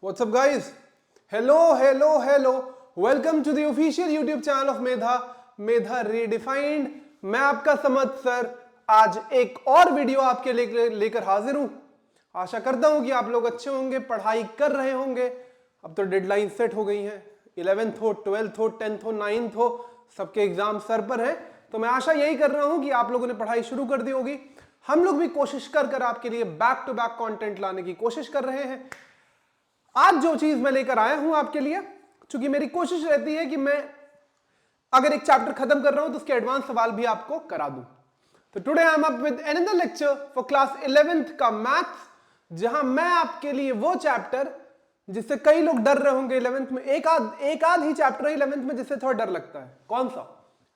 What's up guys? Hello. Welcome to the official YouTube channel of Medha Redefined. मैं आपका समझ sir आज एक और वीडियो आपके लेकर हाजिर हूं। आशा करता हूं कि आप लोग अच्छे होंगे, पढ़ाई कर रहे होंगे। अब तो डेडलाइन सेट हो गई हैं, 11th हो, 12th हो, 10th हो, 9th हो, सबके एग्जाम सर पर हैं। तो मैं आशा यही कर रहा हूं कि आप लोगों ने पढ़ाई शुरू कर दी होगी। हम लोग भी कोशिश कर आपके लिए बैक टू बैक कंटेंट लाने की कोशिश कर रहे हैं। आज जो चीज मैं लेकर आया हूं आपके लिए, क्योंकि मेरी कोशिश रहती है कि मैं अगर एक चैप्टर खत्म कर रहा हूं तो उसके एडवांस सवाल भी आपको करा दूं। तो today I am up with another lecture for class 11th का मैथ्स, जहां मैं आपके लिए वो चैप्टर जिससे कई लोग डर रहे होंगे 11th में, एक आध ही चैप्टर है 11th में जिससे थोड़ा डर लगता है। कौन सा?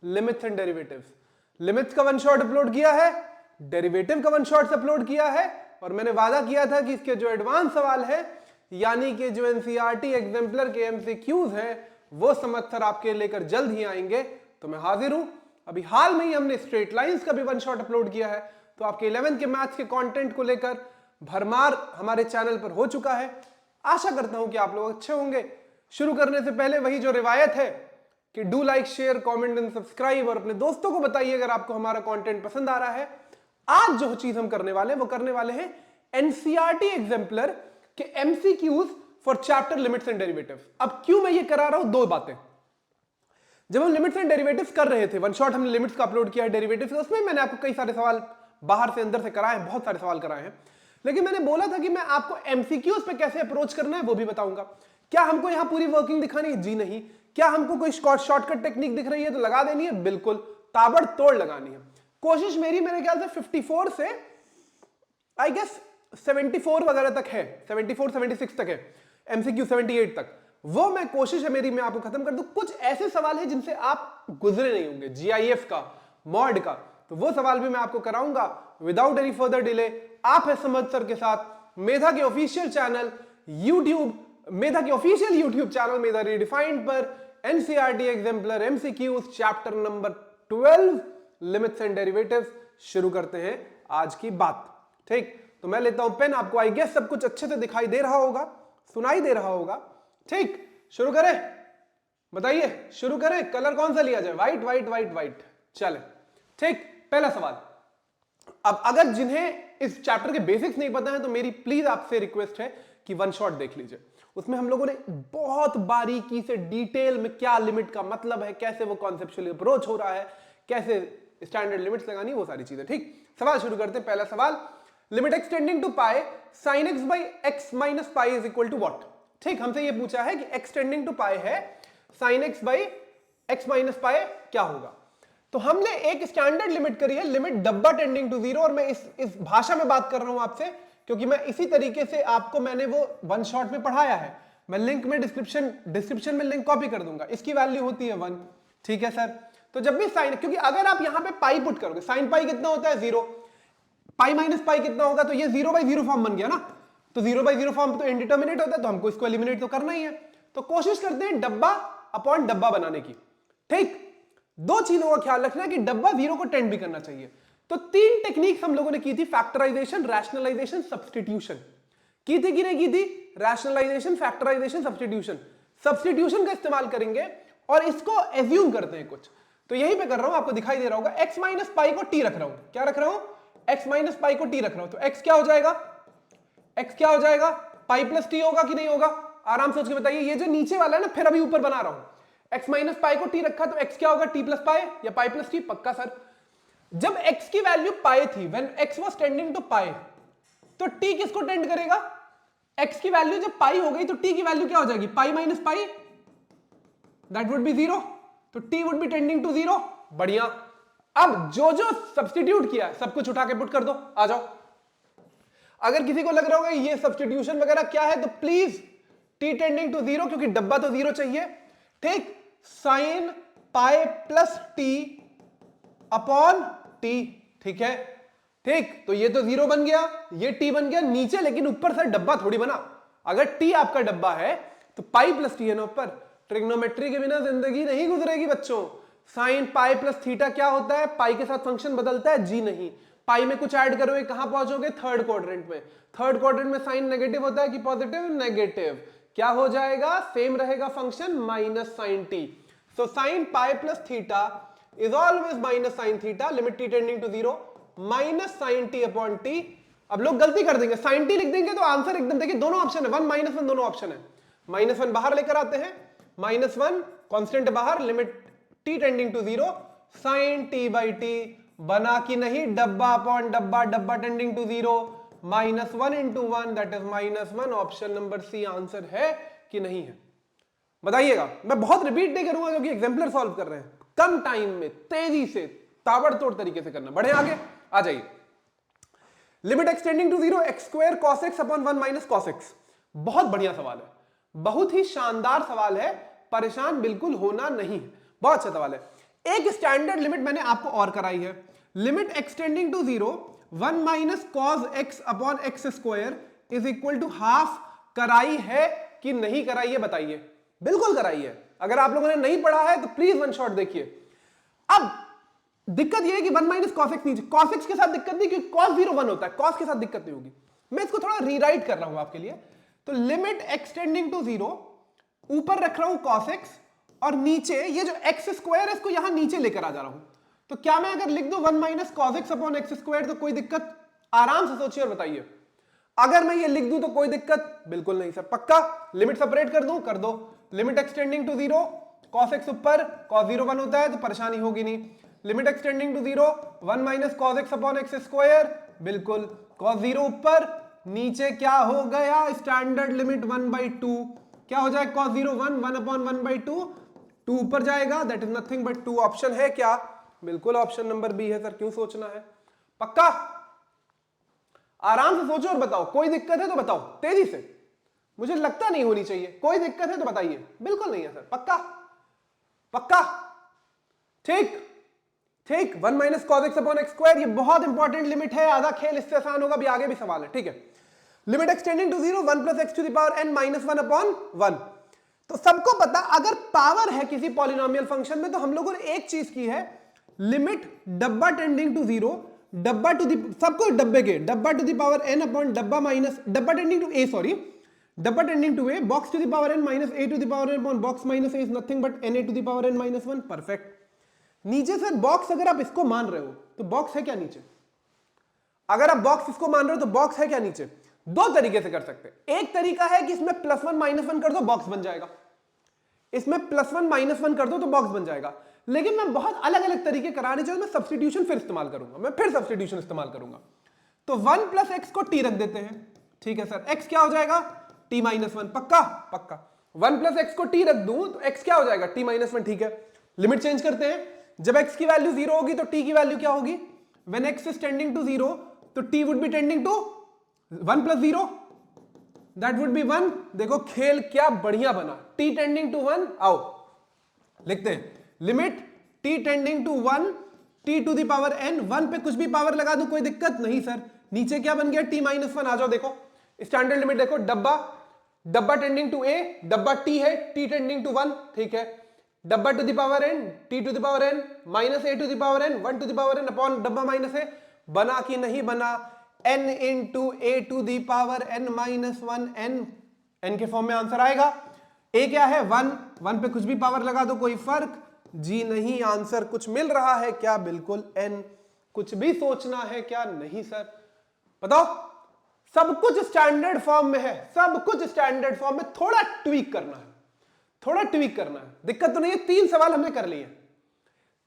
Limits and derivatives. लिमिट्स का वन शॉट अपलोड किया है, डेरिवेटिव का वन शॉट अपलोड किया है, और मैंने वादा किया था कि इसके जो एडवांस सवाल है यानी कि जो एनसीईआरटी एग्जाम्पलर के एमसीक्यूज हैं वो समझ सर आपके लेकर जल्द ही आएंगे। तो मैं हाजिर हूं। अभी हाल में ही हमने स्ट्रेट लाइंस का भी वन शॉट अपलोड किया है, तो आपके 11th के मैथ्स के कंटेंट को लेकर भरमार हमारे चैनल पर हो चुका है। आशा करता हूं कि आप लोग अच्छे होंगे। शुरू करने से पहले वही जो रिवायत है कि do like, share, comment and subscribe, और अपने दोस्तों को बताइए अगर आपको हमारा कंटेंट पसंद आ रहा है। आज जो चीज हम करने वाले हैं वो करने वाले हैं एनसीईआरटी एग्जाम्पलर कि MCQs for chapter limits and derivatives. अब क्यों मैं ये करा रहा हूं? दो बातें। जब हम लिमिट्स एंड डेरिवेटिव्स कर रहे थे, वन शॉट हमने लिमिट्स का अपलोड किया है, डेरिवेटिव्स का, उसमें मैंने आपको कई सारे सवाल बाहर से अंदर से कराए हैं, बहुत सारे सवाल कराए हैं। लेकिन मैंने बोला था कि मैं आपको एमसीक्यूज पे कैसे अप्रोच करना है वो भी बताऊंगा। क्या हमको यहां पूरी वर्किंग दिखानी है? जी नहीं। क्या हमको कोई शॉर्टकट टेक्निक दिख रही है तो लगा देनी है? बिल्कुल ताबड़तोड़ लगानी है। कोशिश मेरी मेरे ख्याल से 54 से आई गेस 74 वगैरह तक है, 74 76 तक है, एमसीक्यू 78 तक। वो मैं कोशिश है मेरी, मैं आपको खत्म कर दूं। कुछ ऐसे सवाल है जिनसे आप गुजरे नहीं होंगे, जीआईएफ का, मॉड का, तो वो सवाल भी मैं आपको कराऊंगा विदाउट एनी फर्दर डिले। आप है समझ सर के साथ मेधा के ऑफिशियल चैनल मेधा के ऑफिशियल यूट्यूब चैनल मेधा रीडिफाइंड पर NCERT exemplar MCQs chapter number 12 limits and derivatives. शुरू करते हैं आज की बात। ठीक, तो मैं लेता हूं पेन। आपको आई गेस सब कुछ अच्छे से दिखाई दे रहा होगा, सुनाई दे रहा होगा। ठीक, शुरू करें? बताइए, शुरू करें? कलर कौन सा लिया जाए? व्हाइट व्हाइट व्हाइट व्हाइट, चले। ठीक, पहला सवाल। अब अगर जिन्हें इस चैप्टर के बेसिक्स नहीं पता है तो मेरी प्लीज आपसे रिक्वेस्ट है कि वन शॉट देख लीजिए। उसमें हम लोगों ने बहुत बारीकी से डिटेल में क्या लिमिट का मतलब है, कैसे वो कॉन्सेप्चुअली अप्रोच हो रहा है, कैसे स्टैंडर्ड लिमिट्स लगानी है, वो सारी चीजें। ठीक, सवाल शुरू करते हैं। पहला सवाल, limit x tending to pi sine x by x minus pi is equal to what? ठीक, हमसे ये पूछा है कि एक्स टेंडिंग टू पाई है, sine x by x minus पाई क्या होगा? तो हमने एक स्टैंडर्ड लिमिट करी है, लिमिट डब्बा टेंडिंग टू जीरो, और मैं इस भाषा में बात कर रहा हूं आपसे क्योंकि मैं इसी तरीके से आपको मैंने वो वन शॉट में पढ़ाया है। मैं लिंक में डिस्क्रिप्शन में लिंक कॉपी कर दूंगा। इसकी वैल्यू होती है 1। ठीक है सर, तो जब भी साइन, क्योंकि अगर आप यहां पे पाई पुट करोगे, साइन पाई कितना होता है? 0। पाई माइनस पाई कितना होगा? तो ये 0/0 फॉर्म बन गया ना। तो 0/0 फॉर्म तो इंडिटर्मिनेट होता है, तो हमको इसको एलिमिनेट तो करना ही है। तो कोशिश करते हैं डब्बा अपॉन डब्बा बनाने की। ठीक, दो चीजों का ख्याल रखना है कि डब्बा 0 को टेंड भी करना चाहिए। तो 3 टेक्निक्स हम लोगों ने की थी, फैक्टराइजेशन, रैशनलाइजेशन, सब्स्टिट्यूशन। की थी कि नहीं की थी? Rationalisation, factorisation, substitution. सब्स्टिट्यूशन का इस्तेमाल करेंगे और इसको एज्यूम करते हैं कुछ। तो यही मैं कर रहा हूं, आपको दिखाई दे रहा होगा। एक्स माइनस पाई को टी रख रहा हूं। क्या रख रहा हूं? एक्स माइनस पाई को टी रख रहा हूं। तो एक्स क्या हो जाएगा? एक्स क्या हो जाएगा? पाई प्लस टी होगा कि नहीं होगा? आराम से सोच के बताइए। ये जो नीचे वाला है ना, फिर अभी ऊपर बना रहा हूं। एक्स माइनस पाई को टी रखा, तो एक्स क्या होगा? टी प्लस पाई या पाई प्लस टी? पक्का सर। जब एक्स की वैल्यू पाई थी, when X was tending to pi, तो टी किसको टेंड करेगा? एक्स की वैल्यू जब पाई हो गई तो टी की वैल्यू क्या हो जाएगी? Pi minus pi, that would be 0। तो t would be tending to 0। बढ़िया। अब जो जो सब्स्टिट्यूट किया सब कुछ उठा के पुट कर दो, आ जाओ। अगर किसी को लग रहा होगा ये सब्स्टिट्यूशन वगैरह क्या है, तो प्लीज टी टेंडिंग टू 0, क्योंकि डब्बा तो 0 चाहिए। ठीक, sign pi plus T upon T. ठीक है, ठीक, तो ये तो 0 बन गया, ये टी बन गया नीचे, लेकिन ऊपर से डब्बा थोड़ी बना। अगर टी आपका डब्बा है तो पाई प्लस टी है ना ऊपर। ट्रिग्नोमेट्री के बिना जिंदगी नहीं गुजरेगी बच्चों। साइन पाई प्लस थीटा क्या होता है? पाई के साथ फंक्शन बदलता है? जी नहीं। पाई में कुछ ऐड करोगे, कहां पहुंचोगे? थर्ड क्वाड्रेंट में। थर्ड क्वाड्रेंट में साइन नेगेटिव होता है कि पॉजिटिव? नेगेटिव। क्या हो जाएगा, सेम रहेगा function minus sine t. So sine pi plus theta is always minus sine theta, limit t tending to 0 minus sine t upon t. अब लोग गलती कर देंगे, साइन टी लिख देंगे तो आंसर एकदम, देखिए दोनों ऑप्शन है, 1 माइनस 1 दोनों ऑप्शन है। माइनस 1 बाहर लेकर आते हैं, माइनस 1 कांस्टेंट बाहर, limit t tending to 0 sine t by t, बना कि नहीं, डब्बा अपॉन डब्बा, डब्बा tending to 0 minus 1 into 1 that is minus 1। Option number C answer है कि नहीं है, बताइएगा। मैं बहुत रिपीट नहीं करूंगा क्योंकि एग्जाम्पलर सॉल्व कर रहे हैं, कम टाइम में तेजी से ताबड़तोड़ तरीके से करना। बढ़े आगे, आ जाइए। Limit extending to 0 x square cos x upon 1 minus cos x. बहुत बढ़िया सवाल है, बहुत ही शानदार सवाल है, परेशान बिल्कुल होना नहीं है, बहुत अच्छा सवाल है। एक स्टैंडर्ड लिमिट मैंने आपको और कराई है, limit extending to 0 1 minus cos x upon x square is equal to half कराई है कि नहीं कराई है, बताइए। बिल्कुल कराई है, अगर आप लोगों ने नहीं पढ़ा है तो प्लीज वन शॉट देखिए। अब दिक्कत यह है कि 1 माइनस कॉस एक्स नीचे, कॉस एक्स के साथ दिक्कत नहीं क्योंकि कॉस 0 1 होता है, कॉस के साथ दिक्कत नहीं होगी। मैं इसको थोड़ा रीराइट कर रहा हूं आपके लिए। तो लिमिट एक्सटेंडिंग टू 0, ऊपर रख रहा हूं कॉस एक्स और नीचे ये जो एक्स स्क्वायर है इसको यहां नीचे लेकर आ जा रहा हूं। तो क्या मैं अगर लिख दूं 1 minus cos x upon x square तो कोई दिक्कत? आराम से सोचिए और बताइए। अगर मैं ये लिख दूं तो कोई दिक्कत? बिल्कुल नहीं सर, पक्का। लिमिट सेपरेट कर दूं, कर दो। Limit extending to 0 cos x ऊपर, कॉस 0 1 होता है तो परेशानी होगी नहीं। Limit extending to 0 1 minus cos x upon x square, बिल्कुल। कॉस 0 ऊपर, नीचे क्या हो गया, स्टैंडर्ड लिमिट 1/2, क्या हो जाएगा कॉस 0 1 1 अपॉन 1/2, 2 ऊपर जाएगा, that is nothing but 2। Option है क्या? बिल्कुल ऑप्शन नंबर बी है सर, क्यों सोचना है, पक्का। आराम से सोचो और बताओ, कोई दिक्कत है तो बताओ तेजी से, मुझे लगता नहीं होनी चाहिए। कोई दिक्कत है तो बताइए। बिल्कुल नहीं है सर, पक्का पक्का, ठीक ठीक। 1 minus cos x upon x square, ये बहुत इंपॉर्टेंट लिमिट है, आधा खेल इससे आसान होगा, भी आगे भी सवाल है, ठीक है। Limit extending to 0 1 plus x to the power n minus 1 upon 1। तो सबको पता, अगर पावर है किसी पॉलिनोमियल फंक्शन में तो हम लोगों ने एक चीज की है, लिमिट डब्बा टेंडिंग टू 0, डब्बा टू दी, सबको डब्बे के, डब्बा to the power n upon डब्बा माइनस, डब्बा टेंडिंग टू a, सॉरी, डब्बा tending to a, box to the power n minus a to the power n upon box minus a is nothing but na to the power n minus 1। Perfect. नीचे से box अगर आप इसको मान रहे हो तो बॉक्स है क्या नीचे? अगर आप बॉक्स इसको मान रहे हो तो बॉक्स है क्या नीचे? दो तरीके से कर सकते हैं। एक तरीका है कि इसमें +1 -1 कर दो, बॉक्स बन जाएगा। इसमें +1 -1 कर दो तो बॉक्स बन जाएगा। लेकिन मैं बहुत अलग अलग तरीके कराने चाहिए, मैं सब्स्टिट्यूशन फिर इस्तेमाल करूंगा, मैं फिर सब्स्टिट्यूशन इस्तेमाल करूंगा। तो 1 + x को t रख देते हैं, ठीक है सर। x क्या हो जाएगा? t - 1, पक्का पक्का। 1 + x को t रख दूं तो x क्या हो जाएगा? t - 1, ठीक है। लिमिट चेंज करते हैं, जब x की वैल्यू 0 होगी तो t की वैल्यू क्या होगी? When x is tending to 0 तो t would be tending to 1 + 0, that would be 1। देखो खेल क्या बढ़िया बना, t टेंडिंग टू 1। आओ लिखते हैं, limit t tending to 1 t to the power n, 1 पे कुछ भी पावर लगा दूं कोई दिक्कत नहीं सर। नीचे क्या बन गया? t - 1। आ जाओ देखो स्टैंडर्ड लिमिट देखो, डब्बा, डब्बा टेंडिंग टू a, डब्बा t है, t टेंडिंग टू 1, ठीक है। डब्बा to the power n, t to the power n minus a to the power n, 1 to the power n upon डब्बा माइनस a। बना कि नहीं बना? n into a to the power n minus 1, n के form में answer आएगा। a क्या है? 1, 1 पे कुछ भी पावर लगा दो कोई फर्क जी नहीं। आंसर कुछ मिल रहा है क्या? बिल्कुल n। कुछ भी सोचना है क्या? नहीं सर। बताओ, सब कुछ स्टैंडर्ड फॉर्म में है, सब कुछ स्टैंडर्ड फॉर्म में, थोड़ा ट्वीक करना है, थोड़ा ट्वीक करना है, दिक्कत तो नहीं है। 3 सवाल हमने कर लिए,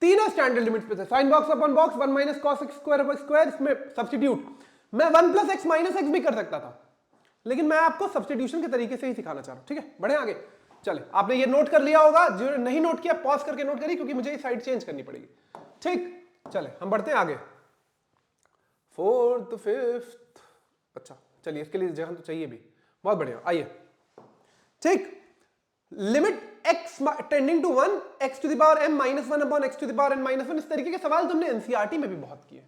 तीनों स्टैंडर्ड लिमिट पे थे। Sine box upon box, 1 minus cos x square upon square, इसमें सब्स्टिट्यूट। मैं 1 + x - x भी कर सकता था, लेकिन मैं आपको सब्स्टिट्यूशन के तरीके से ही सिखाना चाह रहा हूं, ठीक है। बढ़े आगे, चले। आपने ये नोट कर लिया होगा, जो नहीं नोट किया पॉज करके नोट करिए, क्योंकि मुझे ये साइड चेंज करनी पड़ेगी, ठीक। चले हम बढ़ते हैं आगे, 4th 5th। अच्छा चलिए, इसके लिए जगह तो चाहिए भी, बहुत बढ़िया। आइए, ठीक। Limit x tending to 1 x to the power m - 1 upon x to the power n - 1। इस तरीके के सवाल तुमने एनसीईआरटी में भी बहुत किए।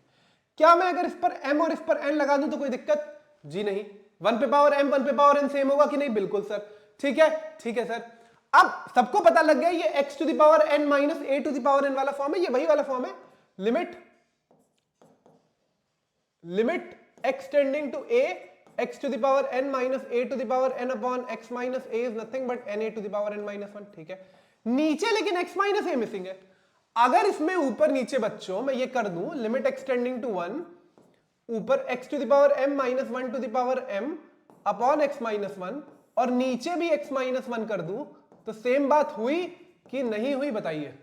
क्या मैं अगर इस पर m और इस पर n लगा दूं तो कोई दिक्कत? जी नहीं। 1 पे पावर m 1 पे पावर n सेम होगा कि नहीं? बिल्कुल सर, ठीक है, ठीक है सर। अब सबको पता लग गया ये x to the power n minus a to the power n वाला फॉर्म है, ये वही वाला फॉर्म है। Limit x tending to a x to the power n minus a to the power n upon x minus a is nothing but na to the power n minus 1, ठीक है। नीचे लेकिन x minus a missing है। अगर इसमें ऊपर नीचे बच्चों मैं ये कर दूं लिमिट एक्सटेंडिंग टू 1, ऊपर x to the power m minus 1 to the power m upon x minus 1 और नीचे भी x minus 1 कर दूं, तो सेम बात हुई कि नहीं हुई बताइए।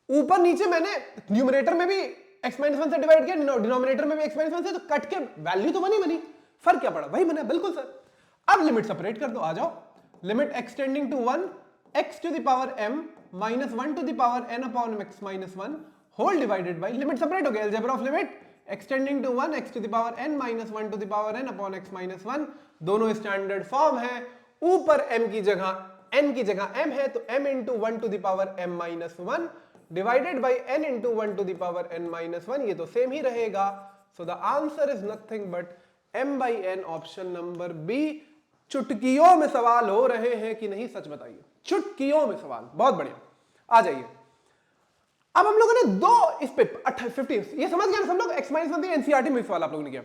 ऊपर नीचे मैंने न्यूमरेटर में भी x माइनस 1 से डिवाइड किया, डिनोमिनेटर में भी x माइनस 1 से, तो कट के वैल्यू तो बनी, फर्क क्या पड़ा? वही बना, बिल्कुल सर। अब लिमिट सेपरेट कर दो, आ जाओ। Limit extending to 1 x to the power m minus 1 to the power n upon x minus 1 whole divided by, limit separate हो गया, algebra of limit extending to 1 x to the power n minus 1 to the power n upon x minus 1, दोनों standard form है। ऊपर m की जगह n की जगह m है, तो m into 1 to the power m minus 1 divided by n into 1 to the power n minus 1, ये तो सेम ही रहेगा। So the answer is nothing but m by n, option number B. चुटकियों में सवाल हो रहे हैं कि नहीं, सच बताइए, चुटकियों में सवाल, बहुत बढ़िया। आ जाइए, अब हम लोगों ने दो इस पे 50, ये समझ गए सब लोग, x माइनस 1 एनसीईआरटी में सवाल आप लोगों ने किया।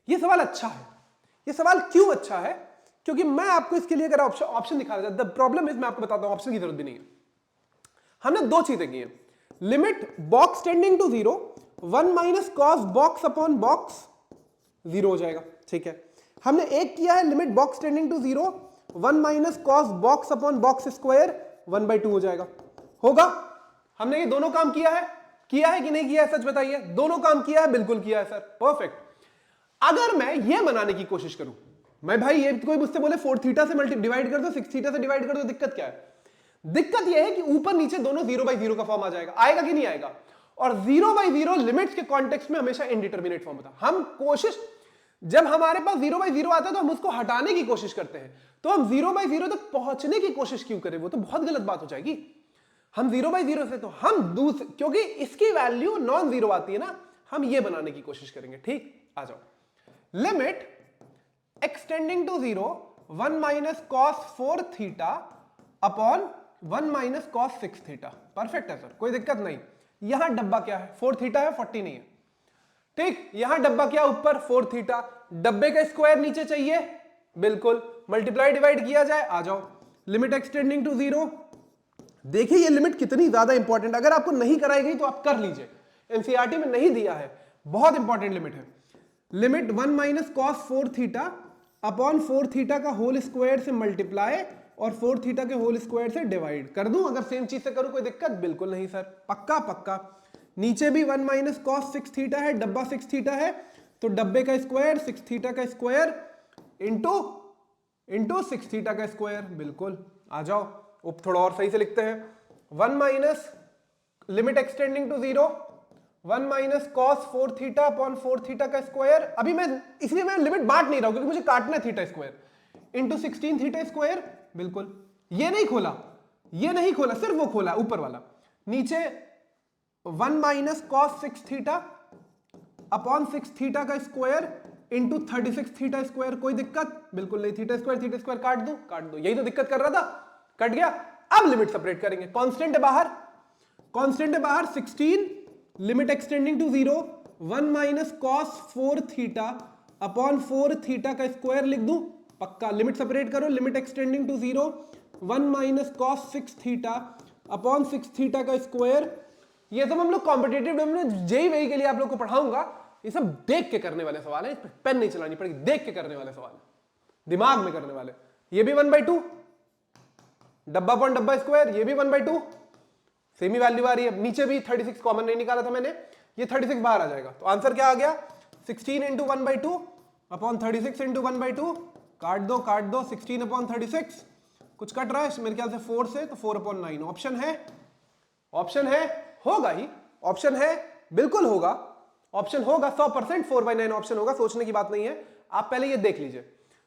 ये सवाल अच्छा है। ये सवाल क्यों अच्छा है? क्योंकि मैं आपको इसके लिए अगर ऑप्शन दिखा रहा था, द प्रॉब्लम इज, मैं आपको बताता हूं ऑप्शन की जरूरत भी नहीं है। हमने दो चीजें की हैं, limit box tending to 0 1 minus cos box upon box 0 हो जाएगा, ठीक है। हमने एक किया है limit box tending to 0 1 minus cos box upon box square 1/2 हो जाएगा, होगा। हमने ये दोनों काम किया है कि नहीं किया है, सच बताइए। दोनों काम किया है, बिल्कुल किया है सर, परफेक्ट। अगर मैं ये बनाने की कोशिश करूं, मैं भाई ये कोई मुझसे बोले 4 थीटा से डिवाइड कर दो, 6 थीटा से डिवाइड कर दो, दिक्कत क्या है? दिक्कत यह है कि ऊपर नीचे दोनों 0/0 का फॉर्म आ जाएगा, आएगा कि नहीं आएगा? और 0/0 लिमिट्स के कॉन्टेक्स्ट में हमेशा इनडिटरमिनेट फॉर्म होता है। हम कोशिश, जब हमारे पास 0/0 आता है तो हम उसको हटाने की कोशिश करते हैं, तो हम 0/0 तक पहुंचने की कोशिश क्यों करें? वो तो बहुत गलत बात हो जाएगी। हम 0/0 से तो हम दूसरे, क्योंकि इसकी वैल्यू नॉन जीरो आती है ना, हम ये बनाने की कोशिश करेंगे, ठीक। आ जाओ, limit extending to 0 1 minus cos 4 theta upon 1 minus cos 6 theta, perfect है सर, कोई दिक्कत नहीं। यहां डब्बा क्या है? 4 थीटा है, 40 नहीं है, ठीक। यहां डब्बा क्या ऊपर? 4 थीटा, डब्बे का स्क्वायर नीचे चाहिए, बिल्कुल, मल्टीप्लाई डिवाइड किया जाए। आ जाओ, लिमिट एक्सटेंडिंग टू 0, देखिए ये लिमिट कितनी ज्यादा इंपॉर्टेंट, अगर आपको नहीं कराई गई तो आप कर लीजिए, एनसीईआरटी में नहीं दिया है, बहुत इंपॉर्टेंट लिमिट है। Limit 1 minus cos 4 theta upon 4 theta का होल स्क्वायर से मल्टीप्लाई और 4 थीटा के होल स्क्वायर से डिवाइड कर दूं। अगर सेम चीज से करूं कोई दिक्कत? बिल्कुल नहीं सर, पक्का पक्का। नीचे भी 1 माइनस कॉस 6 थीटा है, डब्बा 6 थीटा है, तो डब्बे का स्क्वायर 6 थीटा का स्क्वायर इंटू 6 थीटा का स्क्वायर, बिल्कुल। आ जाओ, अब थोड़ा और सही से लिखते हैं। 1 minus limit extending to 0 1 minus cos 4 theta upon 4 theta का स्क्वायर, अभी मैं इसलिए मैं लिमिट बांट नहीं रहा हूं क्योंकि मुझे काटना है theta square, into 16 theta square, बिल्कुल। ये नहीं खोला, ये नहीं खोला, सिर्फ वो खोला ऊपर वाला। नीचे 1 minus cos 6 theta upon 6 theta का स्क्वायर इंटू 36 थीटा स्क्वायर, कोई दिक्कत? बिल्कुल नहीं। थीटा स्क्वायर काट दो, यही तो दिक्कत कर रहा था, कट गया। अब लिमिट सेपरेट करेंगे, कांस्टेंट है बाहर, 16, limit extending to 0 1 minus cos 4 theta upon 4 theta का स्क्वायर लिख दूं, पक्का। लिमिट सेपरेट करो, limit extending to 0 1 minus cos 6 theta upon 6 theta का स्क्वायर। ये सब हम लोग कॉम्पिटिटिव जेईई वेई के लिए आप लोग को पढ़ाऊंगा, ये सब देख के करने वाले सवाल है, पेन नहीं चलानी पड़ेगी, देख के करने वाले सवाल है, दिमाग में करने वाले। ये भी 1/2 डब्बा अपॉन डब्बा स्क्वायर, ये भी 1/2 सेमी वैल्यू आ रही है। नीचे भी 36 कॉमन नहीं निकाला था मैंने, ये 36 बाहर आ जाएगा, तो आंसर क्या आ गया? 16 इंटू 1/2 अपॉन 36 इंटू 1/2, काट दो 16 अपॉन 36, कुछ कट रहा है मेरे ख्याल से 4 से, तो 4/9। ऑप्शन है, होगा ही, ऑप्शन है, बिल्कुल होगा, ऑप्शन होगा 100%, 4/9 ऑप्शन होगा, सोचने की बात नहीं है। आप पहले ये देख लीजिए,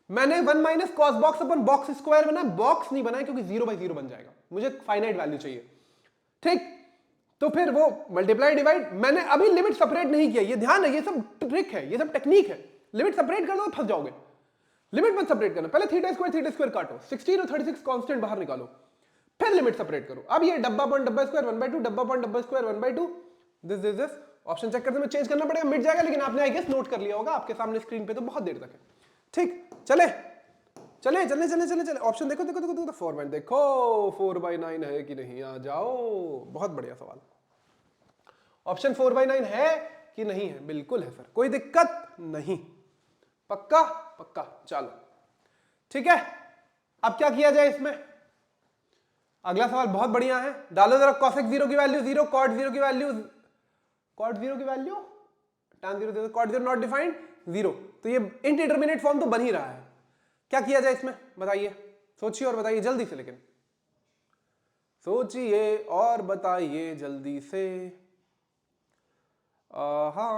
मैंने 1 माइनस कॉस बॉक्स अपन बॉक्स स्क्वायर बनाया, बॉक्स नहीं बनाया क्योंकि 0/0 बन जाएगा, मुझे फाइनाइट वैल्यू चाहिए, ठीक। तो फिर वो मल्टीप्लाई डिवाइड, मैंने अभी लिमिट सेपरेट नहीं किया, ये ध्यान है, ये सब ट्रिक है, ये सब टेक्निक है। लिमिट सेपरेट कर दो फंस जाओगे, लिमिट मत सेपरेट करना, पहले थीटा स्क्वायर काटो, 16 और 36 कांस्टेंट बाहर निकालो, फिर लिमिट सेपरेट करो। अब ये डब्बा अपॉन डब्बा स्क्वायर 1/2, डब्बा अपॉन डब्बा स्क्वायर 1/2, दिस ऑप्शन चेक करते में चेंज करना पड़ेगा, मिट जाएगा, लेकिन आपने आई गेस नोट कर लिया होगा आपके सामने स्क्रीन पे, तो बहुत देर तक है। ठीक, चले चले चले चले चले चले ऑप्शन देखो देखो देखो देखो 4/9 देखो 4/9 है कि नहीं, आ जाओ। बहुत बढ़िया सवाल। ऑप्शन 4/9 है कि नहीं है? बिल्कुल है सर, कोई दिक्कत नहीं। पक्का पक्का, चलो ठीक है। अब क्या किया जाए इसमें? अगला सवाल बहुत बढ़िया है, डालो जरा cosec 0 की वैल्यू 0, cot 0 की वैल्यू, cot 0 की value tan 0 cot 0 not defined 0, तो ये इनडिटरमिनेट फॉर्म तो बन ही रहा है। क्या किया जाए इसमें बताइए, सोचिए और बताइए जल्दी से, लेकिन सोचिए और बताइए जल्दी से। हाँ,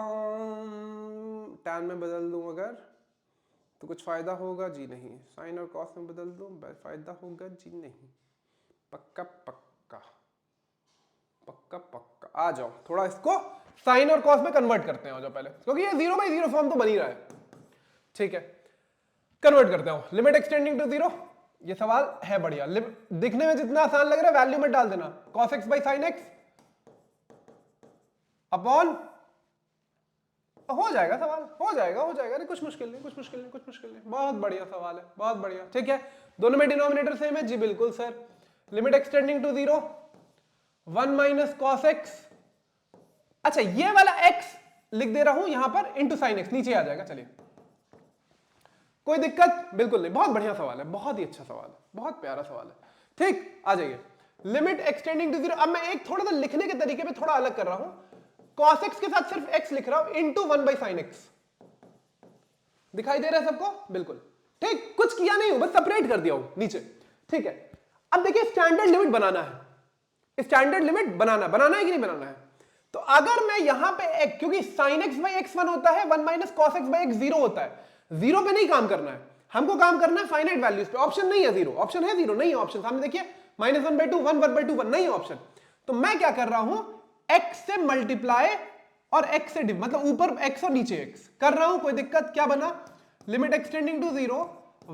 tan में बदल दूं अगर तो कुछ फायदा होगा जी नहीं, साइन और कॉस में बदल दूं फायदा होगा जी नहीं। पक्का पक्का पक्का पक्का, आ जाओ थोड़ा इसको साइन और कॉस में कन्वर्ट करते हैं, आ जाओ पहले, क्योंकि ये 0/0 फॉर्म तो बन ही रहा है। ठीक है, कन्वर्ट करते हैं, लिमिट एक्सटेंडिंग टू 0। ये सवाल है बढ़िया, दिखने में जितना आसान लग रहा है वैल्यू में डाल देना, cos x by sine x upon, हो जाएगा सवाल, हो जाएगा नहीं, कुछ मुश्किल नहीं, कुछ मुश्किल नहीं, कुछ मुश्किल नहीं। बहुत बढ़िया सवाल है, बहुत बढ़िया। ठीक है, दोनों में डिनोमिनेटर सेम है जी, बिल्कुल sir. Limit extending to 0, 1 minus cos x, अच्छा ये वाला x लिख दे रहा हूं यहां पर इंटू साइन एक्स, नीचे आ जाएगा। चलिए कोई दिक्कत बिल्कुल नहीं, बहुत बढ़िया सवाल है, बहुत ही अच्छा सवाल है, बहुत प्यारा सवाल है। ठीक, आ जाइए, लिमिट एक्सटेंडिंग टू 0। अब मैं एक थोड़ा सा लिखने के तरीके में थोड़ा अलग कर रहा हूं, cos x के साथ सिर्फ x लिख रहा हूं इंटू 1 बाई साइन एक्स। दिखाई दे रहा है सबको? बिल्कुल ठीक, कुछ किया नहीं हूं, बस सेपरेट कर दिया हूं नीचे। ठीक है, अब देखिए स्टैंडर्ड लिमिट बनाना है, स्टैंडर्ड लिमिट बनाना है कि नहीं बनाना है? तो अगर मैं यहां पे एक, क्योंकि साइन एक्स बाई एक्स 1 होता है, 1 minus cos x by x 0 होता है, 0 पे नहीं काम करना है हमको, काम करना है फाइनाइट वैल्यूज पे। ऑप्शन नहीं है 0, ऑप्शन है 0 नहीं है ऑप्शन, सामने देखिए -1/2 1/2 1 नहीं है ऑप्शन। तो मैं क्या कर रहा हूं, x से मल्टीप्लाई और x से मतलब ऊपर x और नीचे x कर रहा हूं, कोई दिक्कत? क्या बना, limit extending to 0,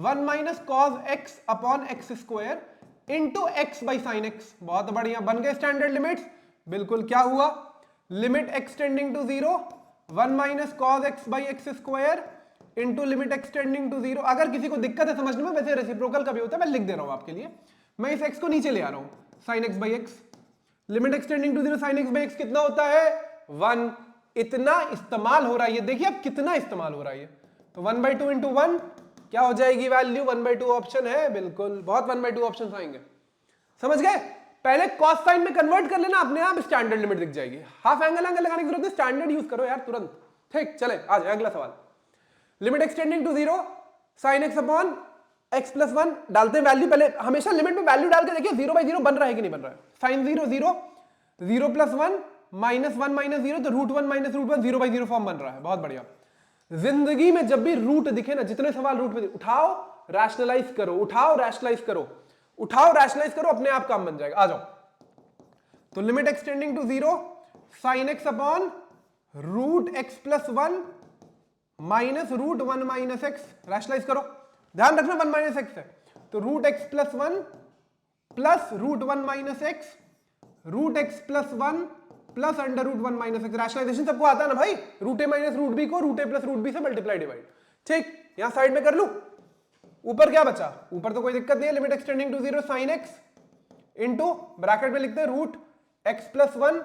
1 minus cos x upon x square into x by sine x. बहुत बढ़िया, बन गए स्टैंडर्ड लिमिट्स। बिल्कुल, क्या हुआ, limit extending to 0, 1 minus cos x by x square into limit extending to 0। अगर किसी को दिक्कत है समझने में, वैसे रेसिप्रोकल का भी होता है, मैं लिख दे रहा हूं आपके लिए, मैं इस x को नीचे ले आ रहा हूं, sine x by x, limit extending to 0 sine x by x कितना होता है 1, इतना इस्तेमाल हो रहा है, देखिए अब कितना इस्तेमाल हो रहा है, तो 1/2 इंटू 1 क्या हो जाएगी वैल्यू, 1/2 ऑप्शन है, बिल्कुल बहुत 1/2 ऑप्शन आएंगे। समझ गए? पहले कॉस साइन में कन्वर्ट कर लेना, अपने आप स्टैंडर्ड लिमिट दिख जाएगी, हाफ एंगल लगाने की जरूरत नहीं, स्टैंडर्ड यूज करो यार तुरंत। ठीक, चले आ जाए अगला सवाल, limit extending to 0 sine x upon x plus 1 डालते हैं वैल्यू, पहले हमेशा लिमिट में वैल्यू डाल के देखिए 0/0 बन रहा है कि नहीं बन रहा है। साइन 0 0, 0 प्लस 1 -1 माइनस 0, तो √1 माइनस √1 0/0 फॉर्म बन रहा है, बहुत बढ़िया। जिंदगी में जब भी रूट दिखे ना, जितने सवाल रूट में, उठाओ रैशनलाइज करो, उठाओ रैशनलाइज करो, उठाओ रैशनलाइज करो, अपने आप काम बन जाएगा। आ जाओ, तो limit extending to 0 sine x upon √x plus 1 minus √1 minus x, rationalise करो, ध्यान रखना 1 माइनस एक्स है, तो √x plus 1 plus √1 minus x, √x plus 1 plus √1 minus x. Rationalisation सबको आता है ना भाई, √a माइनस √b को √a प्लस √b से मल्टीप्लाई डिवाइड। ठीक, यहां साइड में कर लूं, ऊपर क्या बचा, ऊपर तो कोई दिक्कत नहीं है, limit extending to 0 sine x into bracket में लिखते हैं √x plus 1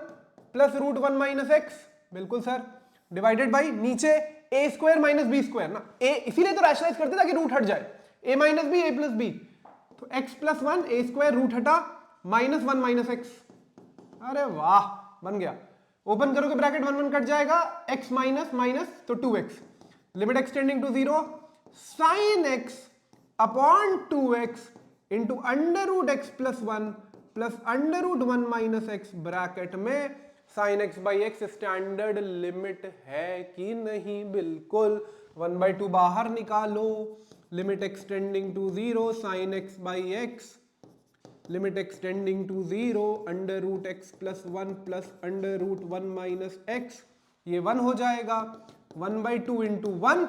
plus √1 minus x, बिल्कुल सर, डिवाइडेड बाई नीचे a square minus B square ना, a इसीलिए तो रैशनलाइज करते ताकि रूट हट जाए, a minus B a plus B, तो x plus 1 a square root हटा -1 माइनस एक्स, अरे वाह बन गया। ओपन करोगे ब्रैकेट 1 1 कट जाएगा, x माइनस माइनस तो 2x, limit extending to 0 sine x upon 2x into √x plus 1 plus √1 minus X, bracket में sine x by X standard limit है कि नहीं, बिल्कुल 1/2 बाहर निकालो, limit extending to 0 sine x by x, limit extending to 0 √x plus 1 plus √1 minus X, ये 1 हो जाएगा, 1/2 इंटू 1,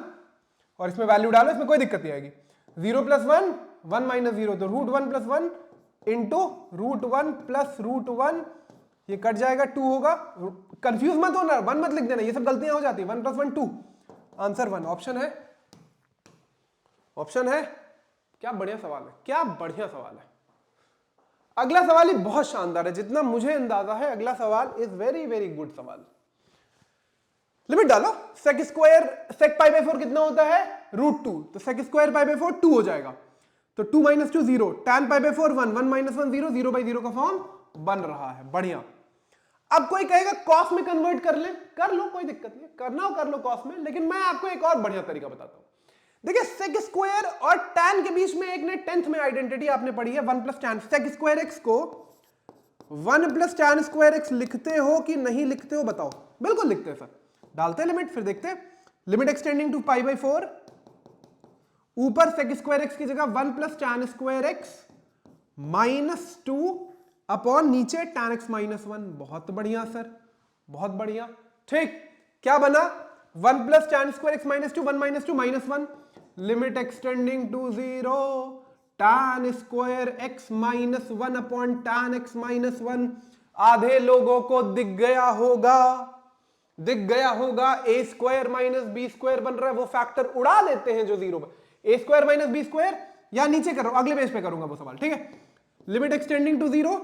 और इसमें वैल्यू डालो, इसमें कोई दिक्कत नहीं आएगी, 0 प्लस 1 1 माइनस 0, तो √1 प्लस 1 इंटू √1 प्लस √1 ये कट जाएगा, 2 होगा। कंफ्यूज मत होना, 1 मत लिख देना, ये सब गलतियां हो जाती है। 1 + 1 2, आंसर 1। ऑप्शन है, ऑप्शन है। क्या बढ़िया सवाल है, क्या बढ़िया सवाल है। अगला सवाल ही बहुत शानदार है, जितना मुझे अंदाजा है अगला सवाल इज वेरी वेरी गुड सवाल। लिमिट डालो, sec square sec pi by 4 कितना होता है, √2, तो सेक स्क्वायर पाई बाय 4 2 हो जाएगा, तो 2 - 2 0, tan पाई बाय 4 1, 1 - 1 0, 0/0 का फॉर्म बन रहा है। बढ़िया। अब कोई कहेगा कॉस में कन्वर्ट कर ले, कर लो, कोई दिक्कत नहीं, करना हो कर लो कॉस में, लेकिन मैं आपको एक और बढ़िया तरीका बताता हूं। देखिए सेक स्क्वायर और tan के बीच में एक ने 10th में आइडेंटिटी आपने पढ़ी है, 1 + tan। सेक स्क्वायर x को 1 + tan स्क्वायर x लिखते हो कि नहीं लिखते हो, बताओ। बिल्कुल लिखते हैं सर। डालते हैं लिमिट, फिर देखते हैं। Limit extending to pi by 4, ऊपर सेक स्क्वायर x की जगह 1 + tan स्क्वायर x -2 अपॉन नीचे tan x -1। बहुत बढ़िया सर, बहुत बढ़िया। ठीक, क्या बना, 1 + tan square x -2, 1 - 2 -1, limit extending to 0, tan square x -1 upon tan x -1। आधे लोगों को दिख गया होगा, दिख गया होगा, a स्क्वायर - b स्क्वायर बन रहा है, वो फैक्टर उड़ा देते हैं जो 0 पर। a स्क्वायर - b स्क्वायर, या नीचे करो, अगले पेज पे करूंगा वो सवाल, ठीक है। Limit extending to 0,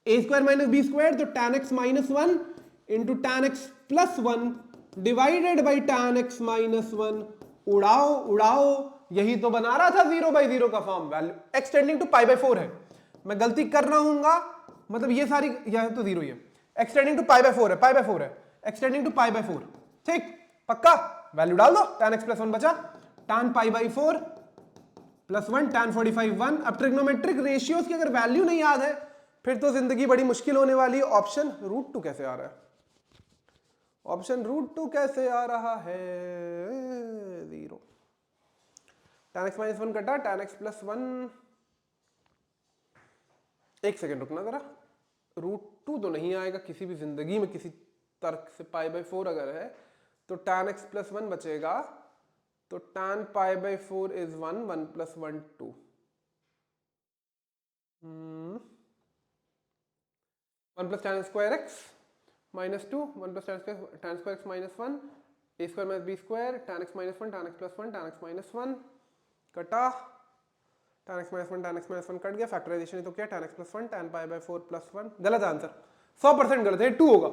a square - b square, तो tan x -1 into tan x +1 divided by tan x -1। उड़ाओ उड़ाओ, यही तो बना रहा था 0/0 का form. Value x tending to pi by 4 है, मैं गलती कर रहा हूंगा, मतलब ये सारी, यह तो 0 ही है। एक्सटेंडिंग टू पाई बाय 4 है, पाई बाय 4 है, एक्सटेंडिंग टू पाई बाय 4। ठीक, पक्का। वैल्यू डाल दो, tan x +1 बचा, tan पाई बाय 4 +1, tan 45 1। अब ट्रिग्नोमेट्रिक रेशियोज की अगर वैल्यू नहीं याद है फिर तो जिंदगी बड़ी मुश्किल होने वाली है। ऑप्शन √2 कैसे आ रहा है, ऑप्शन √2 कैसे आ रहा है, 0। tan x -1 कटा, tan x +1, एक सेकेंड रुकना जरा। √2 तो नहीं आएगा किसी भी जिंदगी में, किसी तर्क से। पाई बाय 4 अगर है तो tan x +1 बचेगा, तो tan pi by 4 is 1, 1 + 1 2, 1 + tan square x -2, 1 + tan square x -1, a square - b square, tan x -1, tan x +1, tan x -1 कटा, tan x -1, tan x -1 cut गया, फैक्टराइजेशन ही तो क्या, tan x +1, tan pi by 4 +1। गलत answer, 100% गलत है, 2 होगा,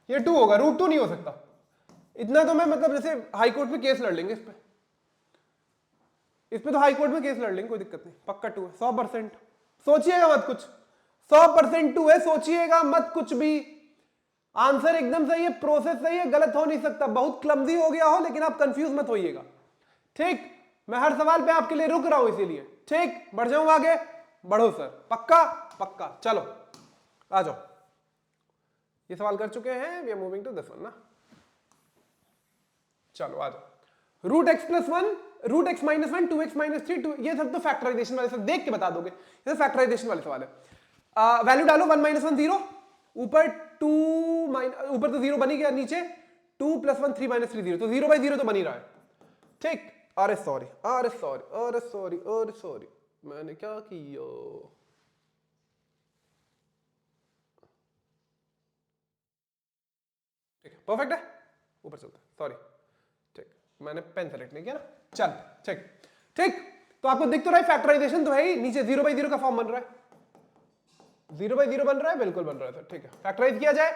ये 2 होगा, √2 नहीं हो सकता। इतना तो मैं, मतलब जैसे हाई कोर्ट में केस लड़ लेंगे इस पे तो हाई कोर्ट में केस लड़ लेंगे, कोई दिक्कत नहीं। पक्का 2 है, 100%। सोचिएगा मत कुछ, 100% 2 है, सोचिएगा मत कुछ भी। आंसर एकदम सही है, प्रोसेस सही है, गलत हो नहीं सकता। बहुत क्लमजी हो गया हो, लेकिन आप कंफ्यूज मत होइएगा। ठीक, मैं हर सवाल पे आपके लिए रुक रहा हूं, इसीलिए। ठीक, बढ़ जाऊं आगे, बढ़ो सर, पक्का पक्का। चलो आ जाओ, ये सवाल कर चुके हैं, we are moving to this one ना। चलो आ जाओ। √x +1, √x -1, 2x -3, 2, ये सब तो फैक्टराइजेशन वाले, सब देख के बता दोगे, ये फैक्टराइजेशन वाले सवाल है। वैल्यू डालो, 1 - 1 0, ऊपर 2 ऊपर तो 0 बन ही गया, नीचे 2 + 1 3 - 3 0, तो 0/0 तो बन ही रहा है। ठीक, अरे सॉरी, अरे सॉरी, अरे सॉरी, अरे सॉरी, मैंने क्या किया। ठीक है, परफेक्ट है, ऊपर चलता है, सॉरी। ठीक, मैंने पेन सेलेक्ट नहीं किया ना। चल ठीक, ठीक, तो आपको दिख तो रहा है फैक्टराइजेशन तो है ही, नीचे 0/0 का फॉर्म बन रहा है, 0/0 बन रहा है, बिल्कुल बन रहा है सर। ठीक है, फैक्टराइज किया जाए,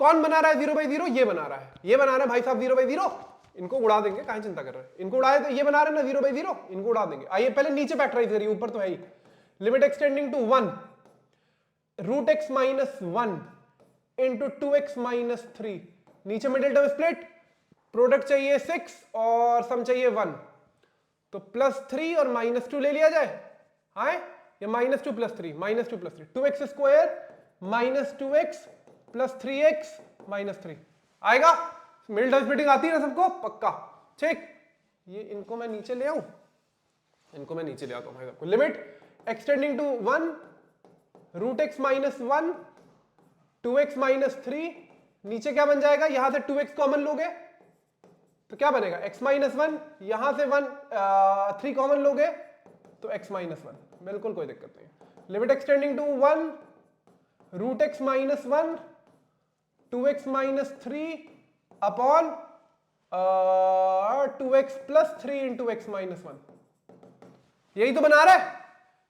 कौन बना रहा है 0/0, ये बना रहा है, ये बना रहा है भाई साहब 0/0। इनको उड़ा देंगे, काहे चिंता कर रहे हैं, इनको उड़ाए तो ये बना रहे हैं ना 0/0, इनको उड़ा देंगे। आइए पहले नीचे फैक्टराइज करिए, ऊपर तो है ही। Limit extending to 1, √x -1 into 2x -3, नीचे मिडिल टर्म स्प्लिट, प्रोडक्ट चाहिए 6 और सम चाहिए 1, तो +3 और -2 ले लिया जाए। हाँ, ये -2 + 3, -2 + 3, 2x स्क्वायर -2x + 3x -3 आएगा। मिडिल टर्म स्प्लिटिंग आती है ना सबको, पक्का। ठीक, ये इनको मैं नीचे ले आऊं, इनको मैं नीचे ले आता हूं भाई सबको। Limit x tending to 1, √x -1, 2x -3, नीचे क्या बन जाएगा, यहां से 2x कॉमन लोगे तो क्या बनेगा, x -1, यहां से 3 कॉमन लोगे तो x -1, बिल्कुल कोई दिक्कत नहीं। Limit extending to 1, root x minus 1 2x minus 3 अपॉन 2x plus 3 into x minus 1। यही तो बना रहा है,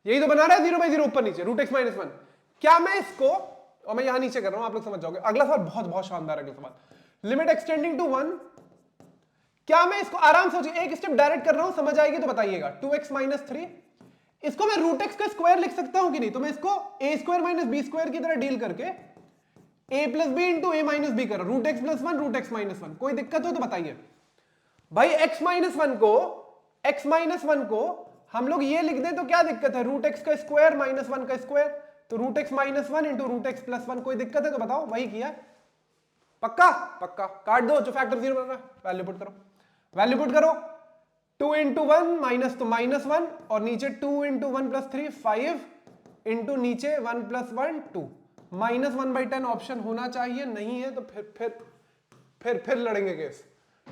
यही तो बना रहा है 0/0 ऊपर नीचे रूट एक्स माइनस 1। क्या मैं इसको, और मैं यहां नीचे कर रहा हूं, आप लोग समझ जाओगे। अगला सवाल बहुत बहुत शानदार अगला सवाल, लिमिट एक्सटेंडिंग टू 1। क्या मैं इसको आराम से एक स्टेप डायरेक्ट कर रहा हूं, समझ आएगी तो बताइएगा। 2x माइनस 3, इसको मैं रूट एक्स का स्क्वायर लिख सकता हूं कि नहीं? तो मैं इसको a square minus B square की तरह डील करके a plus B into A minus B कर रहा हूं, root x plus 1 root x minus 1। कोई दिक्कत हो तो बताइए भाई। x माइनस 1 को हम लोग ये लिख दें तो क्या दिक्कत है? रूट एक्स का स्क्वायर माइनस 1 का स्क्वायर, तो root x minus 1 into root x plus 1। कोई दिक्कत है तो बताओ। वही किया पक्का? पक्का। काट दो जो फैक्टर 0 बन रहा है, वैल्यू पुट करो, वैल्यू पुट करो। 2 इंटू 1 माइनस तो माइनस 1, और नीचे 2 इंटू 1 प्लस 3 5 इंटू नीचे 1 प्लस 1 2। माइनस 1/10 ऑप्शन होना चाहिए, नहीं है तो फिर लड़ेंगे केस।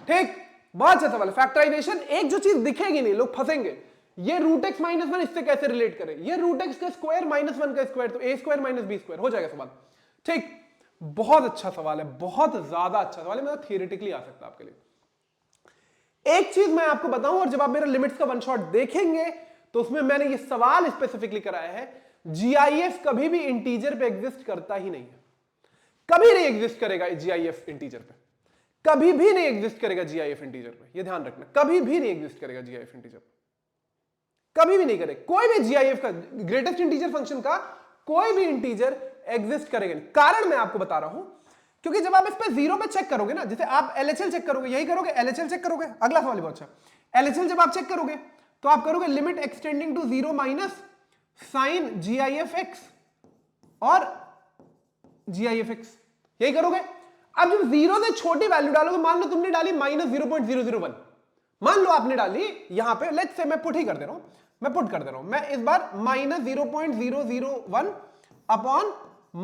ठीक, बहुत अच्छा सवाल है। फैक्टराइजेशन, एक जो चीज दिखेगी नहीं, लोग फंसेंगे। ये रूट एक्स माइनस 1 इससे कैसे रिलेट करें? ये रूट एक्स का स्क्वायर माइनस 1 का स्क्वायर, तो ए स्क्वायर माइनस बी स्क्वायर हो जाएगा सवाल। ठीक, बहुत अच्छा सवाल है, बहुत ज्यादा अच्छा सवाल है, मतलब थियरेटिकली आ सकता है आपके लिए। एक चीज मैं आपको बताऊं, और जब आप मेरा लिमिट्स का वन शॉट देखेंगे तो उसमें मैंने ये सवाल स्पेसिफिकली कराया है, जीआईएफ कभी भी इंटीजर पे एग्जिस्ट करता ही नहीं है। कभी नहीं एग्जिस्ट करेगा जीआईएफ इंटीजर पे, कभी भी नहीं एग्जिस्ट करेगा जीआईएफ इंटीजर पे। ये ध्यान रखना, कभी भी नहीं एग्जिस्ट करेगा जीआईएफ इंटीजर पे, कभी भी नहीं करे। कोई भी जीआईएफ का ग्रेटेस्ट इंटीजर फंक्शन का कोई भी इंटीजर एग्जिस्ट करेगा नहीं। कारण मैं आपको बता रहा हूं, क्योंकि जब आप इस पे 0 पे चेक करोगे ना, जैसे आप एलएचएल चेक करोगे, यही करोगे, एलएचएल चेक करोगे। अगला सवाल बहुत अच्छा, एलएचएल जब आप चेक करोगे तो आप करोगे limit extending to 0 minus sine GIF x और जीआईएफ एक्स, यही करोगे। अब जब 0 से छोटी वैल्यू डालोगे, मान लो तुमने डाली माइनस 0.001, मान लो आपने डाली यहां पे, लेट्स से मैं पुट ही कर दे रहा हूं, मैं पुट कर दे रहा हूं, मैं इस बार माइनस 0.001 अपॉन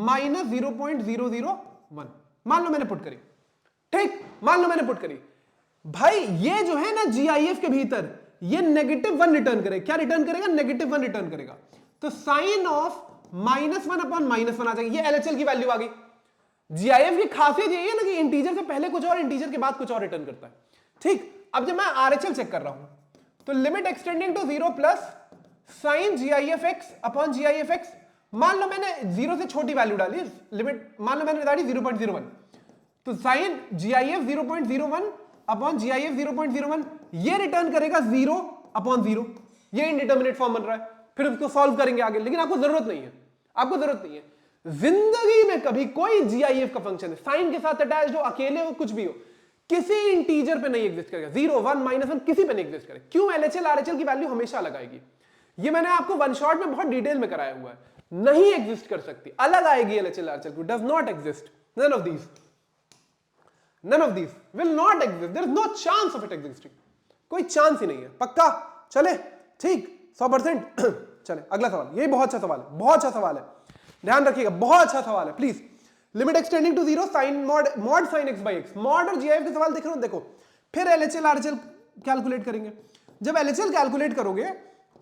माइनस 0.001, मान लो मैंने पुट करी। ठीक, मान लो मैंने पुट करी। भाई ये जो है ना जीआईएफ के भीतर, ये -1 रिटर्न करेगा। क्या रिटर्न करेगा? -1 रिटर्न करेगा। तो साइन ऑफ -1 अपॉन -1 आ जाएगी। ये एलएचएल की वैल्यू आ गई। जीआईएफ की खासियत यही है ना कि इंटीजर से पहले कुछ और, इंटीजर के बाद कुछ और रिटर्न करता है। ठीक, अब जब मैं आरएचएल चेक कर रहा हूं तो limit extending to 0 plus sine GIF x upon GIF x, मान लो मैंने 0 से छोटी वैल्यू डाली, लिमिट मान लो मैंने डाली 0.01, तो साइन जीआईएफ 0.01 अपॉन जीआईएफ 0.01, ये रिटर्न करेगा 0 अपॉन 0। ये इंडिटरमिनेट फॉर्म बन रहा है। फिर उसको सॉल्व करेंगे आगे, लेकिन आपको जरूरत नहीं है, आपको जरूरत नहीं है। जिंदगी में कभी कोई जीआईएफ का फंक्शन है साइन के साथ अटैच्ड हो, अकेले हो, कुछ भी हो, किसी इंटीजर पे नहीं एग्जिस्ट करेगा। 0 1 -1 किसी पे नहीं एग्जिस्ट करेगा। क्यों? एलएचएल आरएचएल की वैल्यू हमेशा अलग आएगी। ये मैंने आपको वन शॉट में बहुत डिटेल में कराया हुआ है। नहीं एग्जिस्ट कर सकती, अलग आएगी एलएचएल आरएचएल को। Does not exist, none of these will not exist, there is no chance of it existing, कोई चांस ही नहीं है। पक्का? चले, ठीक, 100%। चले अगला सवाल, ये बहुत अच्छा सवाल है, बहुत अच्छा सवाल है, ध्यान रखिएगा, बहुत अच्छा सवाल है please. Limit extending to 0 sine mod sine x by x, mod और जीआईएफ के सवाल देख रहे हो, देखो। फिर एलएचएल आरएचएल कैलकुलेट करेंगे। जब एलएचएल कैलकुलेट करोगे